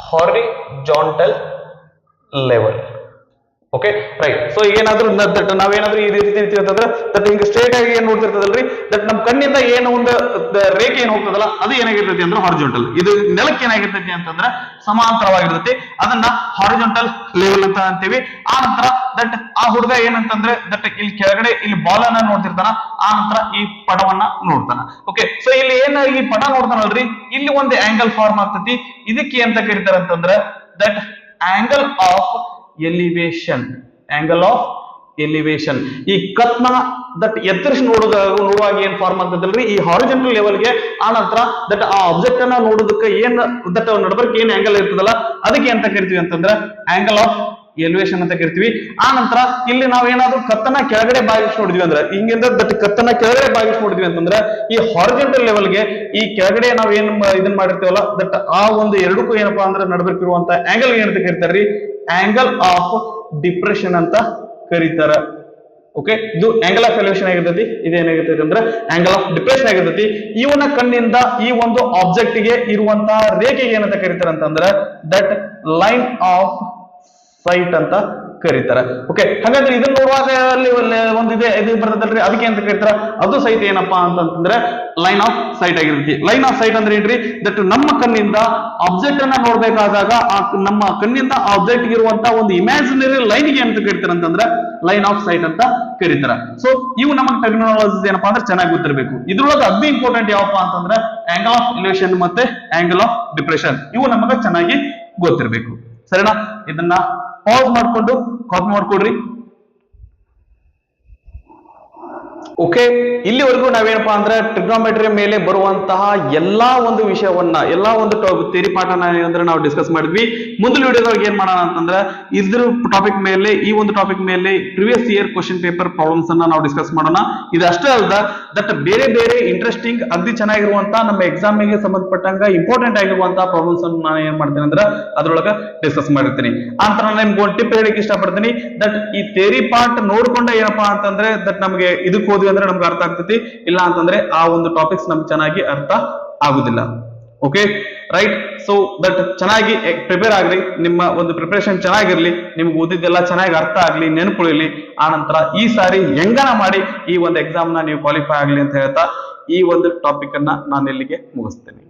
horizontal level. Okay, right. So ಏನಾದ್ರೂ ನಾವೇನಾದ್ರೂ ಈ ರೀತಿ ಅಂತಂದ್ರೆ ದಟ್ ಹಿಂಗ ಸ್ಟ್ರೇಟ್ ಆಗಿ ಏನ್ ನೋಡ್ತಿರ್ತದಲ್ರಿ, ದಟ್ ನಮ್ ಕಣ್ಣಿಂದ ಏನು ಒಂದು ರೇಖೆ ಏನ್ ಹೋಗ್ತದಲ್ಲ ಅದು ಏನಾಗಿರ್ತೈತಿ ಅಂದ್ರೆ ಹಾರಿಜಾಂಟಲ್. ಇದು ನೆಲಕ್ಕೆ ಏನಾಗಿರ್ತೈತಿ ಅಂತಂದ್ರೆ ಸಮಾಂತರವಾಗಿರ್ತೈತಿ. ಅದನ್ನ ಹಾರಿಜಾಂಟಲ್ ಲೆವೆಲ್ ಅಂತ ಅಂತೀವಿ. ಆ ನಂತರ ದಟ್ ಆ ಹುಡುಗ ಏನಂತಂದ್ರೆ ದಟ್ ಇಲ್ಲಿ ಕೆಳಗಡೆ ಇಲ್ಲಿ ಬಾಲ್ ಅನ್ನ ನೋಡ್ತಿರ್ತಾನ. ಆ ನಂತರ ಈ ಪಟವನ್ನ ನೋಡ್ತಾನ. ಓಕೆ, ಸೊ ಇಲ್ಲಿ ಏನ ಈ ಪಟ ನೋಡ್ತಾನಲ್ರಿ, ಇಲ್ಲಿ ಒಂದು ಆಂಗಲ್ ಫಾರ್ಮ್ ಆಗ್ತೈತಿ. ಇದಕ್ಕೆ ಅಂತ ಕರೀತಾರ ಅಂತಂದ್ರೆ ದಟ್ ಆಂಗಲ್ ಆಫ್ ಎಲಿವೇಶನ್. ಈ ಕತ್ನ ದಟ್ ಎತ್ತರಿಸಿ ನೋಡುವಾಗ ಏನ್ ಫಾರ್ಮ್ ಆಗ್ತದಲ್ರಿ ಈ ಹಾರಿಜಾಂಟಲ್ ಲೆವೆಲ್ಗೆ. ಆ ನಂತರ ದಟ್ ಆ ಆಬ್ಜೆಕ್ಟ್ ಅನ್ನ ನೋಡೋದಕ್ಕೆ ಏನ್ ದಟ್ ನಡಬರ್ಕ್ ಏನ್ ಆಂಗಲ್ ಇರ್ತದಲ್ಲ ಅದಕ್ಕೆ ಅಂತ ಕರಿತೀವಿ ಅಂತಂದ್ರೆ ಆಂಗಲ್ ಆಫ್ ಎಲಿವೇಶನ್ ಅಂತ ಕರಿತೀವಿ. ಆ ನಂತರ ಇಲ್ಲಿ ನಾವೇನಾದ್ರೂ ಕತ್ತನ್ನ ಕೆಳಗಡೆ ಬಾಗಿಸಿ ನೋಡಿದ್ವಿ ಅಂದ್ರೆ ಹಿಂಗಿಂದ ದಟ್ ಕತ್ತನ್ನ ಕೆಳಗಡೆ ಬಾಗಿಸಿ ನೋಡಿದ್ವಿ ಅಂತಂದ್ರೆ ಈ ಹಾರಿಜಾಂಟಲ್ ಲೆವೆಲ್ಗೆ ಈ ಕೆಳಗಡೆ ನಾವ್ ಏನ್ ಇದನ್ ಮಾಡಿರ್ತೀವಲ್ಲ ದಟ್ ಆ ಒಂದು ಎರಡಕ್ಕೂ ಏನಪ್ಪಾ ಅಂದ್ರೆ ನಡಬರ್ಕಿರುವಂತ ಆಂಗಲ್ ಏನಂತ ಕರಿತಾರ್ರಿ, ಆಂಗಲ್ ಆಫ್ ಡಿಪ್ರೆಷನ್ ಅಂತ ಕರೀತಾರ. ಓಕೆ, ಇದು ಆಂಗಲ್ ಆಫ್ ಎಲಿವೇಶನ್ ಆಗಿರ್ತೈತಿ. ಇದೇನಾಗಿರ್ತೈತಿ ಅಂದ್ರೆ ಆಂಗಲ್ ಆಫ್ ಡಿಪ್ರೆಷನ್ ಆಗಿರ್ತೈತಿ. ಇವನ ಕಣ್ಣಿಂದ ಈ ಒಂದು ಆಬ್ಜೆಕ್ಟ್ ಗೆ ಇರುವಂತಹ ರೇಖೆಗೆ ಏನಂತ ಕರೀತಾರ ಅಂತಂದ್ರೆ ದಟ್ ಲೈನ್ ಆಫ್ ಸೈಟ್ ಅಂತ ಕರೀತಾರ. ಓಕೆ, ಹಾಗಾದ್ರೆ ಇದನ್ನ ನೋಡುವಾಗ ಅಲ್ಲಿ ಒಂದಿದೆ ಇದು ಬರ್ತದಲ್ರಿ, ಅದಕ್ಕೆ ಅಂತ ಕರೀತಾರ. ಅದು ಸಹಿತ ಏನಪ್ಪಾ ಅಂತಂದ್ರೆ ಲೈನ್ ಆಫ್ ಸೈಟ್ ಆಗಿರ್ತೈತಿ. ಲೈನ್ ಆಫ್ ಸೈಟ್ ಅಂದ್ರೆ ಏನ್ರಿ, ದಟ್ ನಮ್ಮ ಕಣ್ಣಿಂದ ಆಬ್ಜೆಕ್ಟ್ ಅನ್ನ ನೋಡ್ಬೇಕಾದಾಗ ನಮ್ಮ ಕಣ್ಣಿಂದ ಆಬ್ಜೆಕ್ಟ್ ಇರುವಂತ ಒಂದು ಇಮ್ಯಾಜಿನರಿ ಲೈನ್ ಗೆ ಅಂತ ಕರೀತಾರ ಅಂತಂದ್ರೆ ಲೈನ್ ಆಫ್ ಸೈಟ್ ಅಂತ ಕರೀತಾರ. ಸೊ ಇವು ನಮಗೆ ಟರ್ಮಿನಾಲಜೀಸ್ ಏನಪ್ಪಾ ಅಂದ್ರೆ ಚೆನ್ನಾಗಿ ಗೊತ್ತಿರಬೇಕು. ಇದ್ರೊಳಗೆ ಅತಿ ಇಂಪಾರ್ಟೆಂಟ್ ಯಾವಪ್ಪ ಅಂತಂದ್ರೆ ಆಂಗಲ್ ಆಫ್ ಎಲಿವೇಶನ್ ಮತ್ತೆ ಆಂಗಲ್ ಆಫ್ ಡಿಪ್ರೆಷನ್. ಇವು ನಮಗೆ ಚೆನ್ನಾಗಿ ಗೊತ್ತಿರಬೇಕು. ಸರಿನಾ, ಇದನ್ನ ಪಾಸ್ ಮಾಡ್ಕೊಂಡು ಕಾಪಿ ಮಾಡ್ಕೊಡ್ರಿ. ಓಕೆ, ಇಲ್ಲಿವರೆಗೂ ನಾವೇನಪ್ಪಾ ಅಂದ್ರೆ ಟ್ರಿಗ್ನೋಮೆಟ್ರಿ ಮೇಲೆ ಬರುವಂತಹ ಎಲ್ಲಾ ಒಂದು ವಿಷಯವನ್ನ ಎಲ್ಲಾ ಒಂದು ಥಿಯರಿ ಪಾಠನ ಅಂದ್ರೆ ನಾವು ಡಿಸ್ಕಸ್ ಮಾಡಿದ್ವಿ. ಮುಂದಿನ ವಿಡಿಯೋದೊಳಗೆ ಏನ್ ಮಾಡೋಣ ಅಂತಂದ್ರೆ ಇದ್ರ ಟಾಪಿಕ್ ಮೇಲೆ ಈ ಒಂದು ಟಾಪಿಕ್ ಮೇಲೆ previous year question paper problems ಅನ್ನ ನಾವು ಡಿಸ್ಕಸ್ ಮಾಡೋಣ. ಇದಷ್ಟೇ ಅಲ್ದ ದಟ್ ಬೇರೆ ಬೇರೆ ಇಂಟ್ರೆಸ್ಟಿಂಗ್ ಅಗ್ದಿ ಚೆನ್ನಾಗಿರುವಂತ ನಮ್ಮ ಎಕ್ಸಾಮ್ ಗೆ ಸಂಬಂಧಪಟ್ಟಂಗ ಇಂಪಾರ್ಟೆಂಟ್ ಆಗಿರುವಂತಹ ಪ್ರಾಬ್ಲಮ್ಸ್ ಅನ್ನು ನಾನು ಏನ್ ಮಾಡ್ತೇನೆ ಅಂದ್ರೆ ಅದ್ರೊಳಗ ಡಿಸ್ಕಸ್ ಮಾಡಿರ್ತೀನಿ. ಆ ನಂತರ ನಿಮ್ಗೆ ಒಂದು ಟಿಪ್ ಹೇಳಿಕ್ಕೆ ಇಷ್ಟಪಡ್ತೀನಿ. ದಟ್ ಈ ಥಿಯರಿ ಪಾರ್ಟ್ ನೋಡ್ಕೊಂಡ ಏನಪ್ಪಾ ಅಂತಂದ್ರೆ ದಟ್ ನಮಗೆ ಇದಕ್ಕೆ ಓದಿ ಅಂದ್ರೆ ನಮ್ಗೆ ಅರ್ಥ ಆಗ್ತೈತಿ. ಇಲ್ಲ ಅಂತಂದ್ರೆ ಆ ಒಂದು ಟಾಪಿಕ್ಸ್ ನಮ್ಗೆ ಚೆನ್ನಾಗಿ ಅರ್ಥ ಆಗುದಿಲ್ಲ. Okay, right. ಸೊ ದಟ್ ಚೆನ್ನಾಗಿ ಪ್ರಿಪೇರ್ ಆಗ್ಲಿ, ನಿಮ್ಮ ಒಂದು ಪ್ರಿಪರೇಷನ್ ಚೆನ್ನಾಗಿರ್ಲಿ, ನಿಮ್ಗೆ ಓದಿದ್ದೆಲ್ಲ ಚೆನ್ನಾಗಿ ಅರ್ಥ ಆಗ್ಲಿ, ನೆನಪುಳಿಲಿ. ಆ ನಂತರ ಈ ಸಾರಿ ಹೆಂಗನ ಮಾಡಿ ಈ ಒಂದು ಎಕ್ಸಾಮ್ ನ ನೀವು ಕ್ವಾಲಿಫೈ ಆಗ್ಲಿ ಅಂತ ಹೇಳ್ತಾ ಈ ಒಂದು ಟಾಪಿಕ್ ಅನ್ನ ನಾನು ಇಲ್ಲಿಗೆ ಮುಗಿಸ್ತೇನೆ.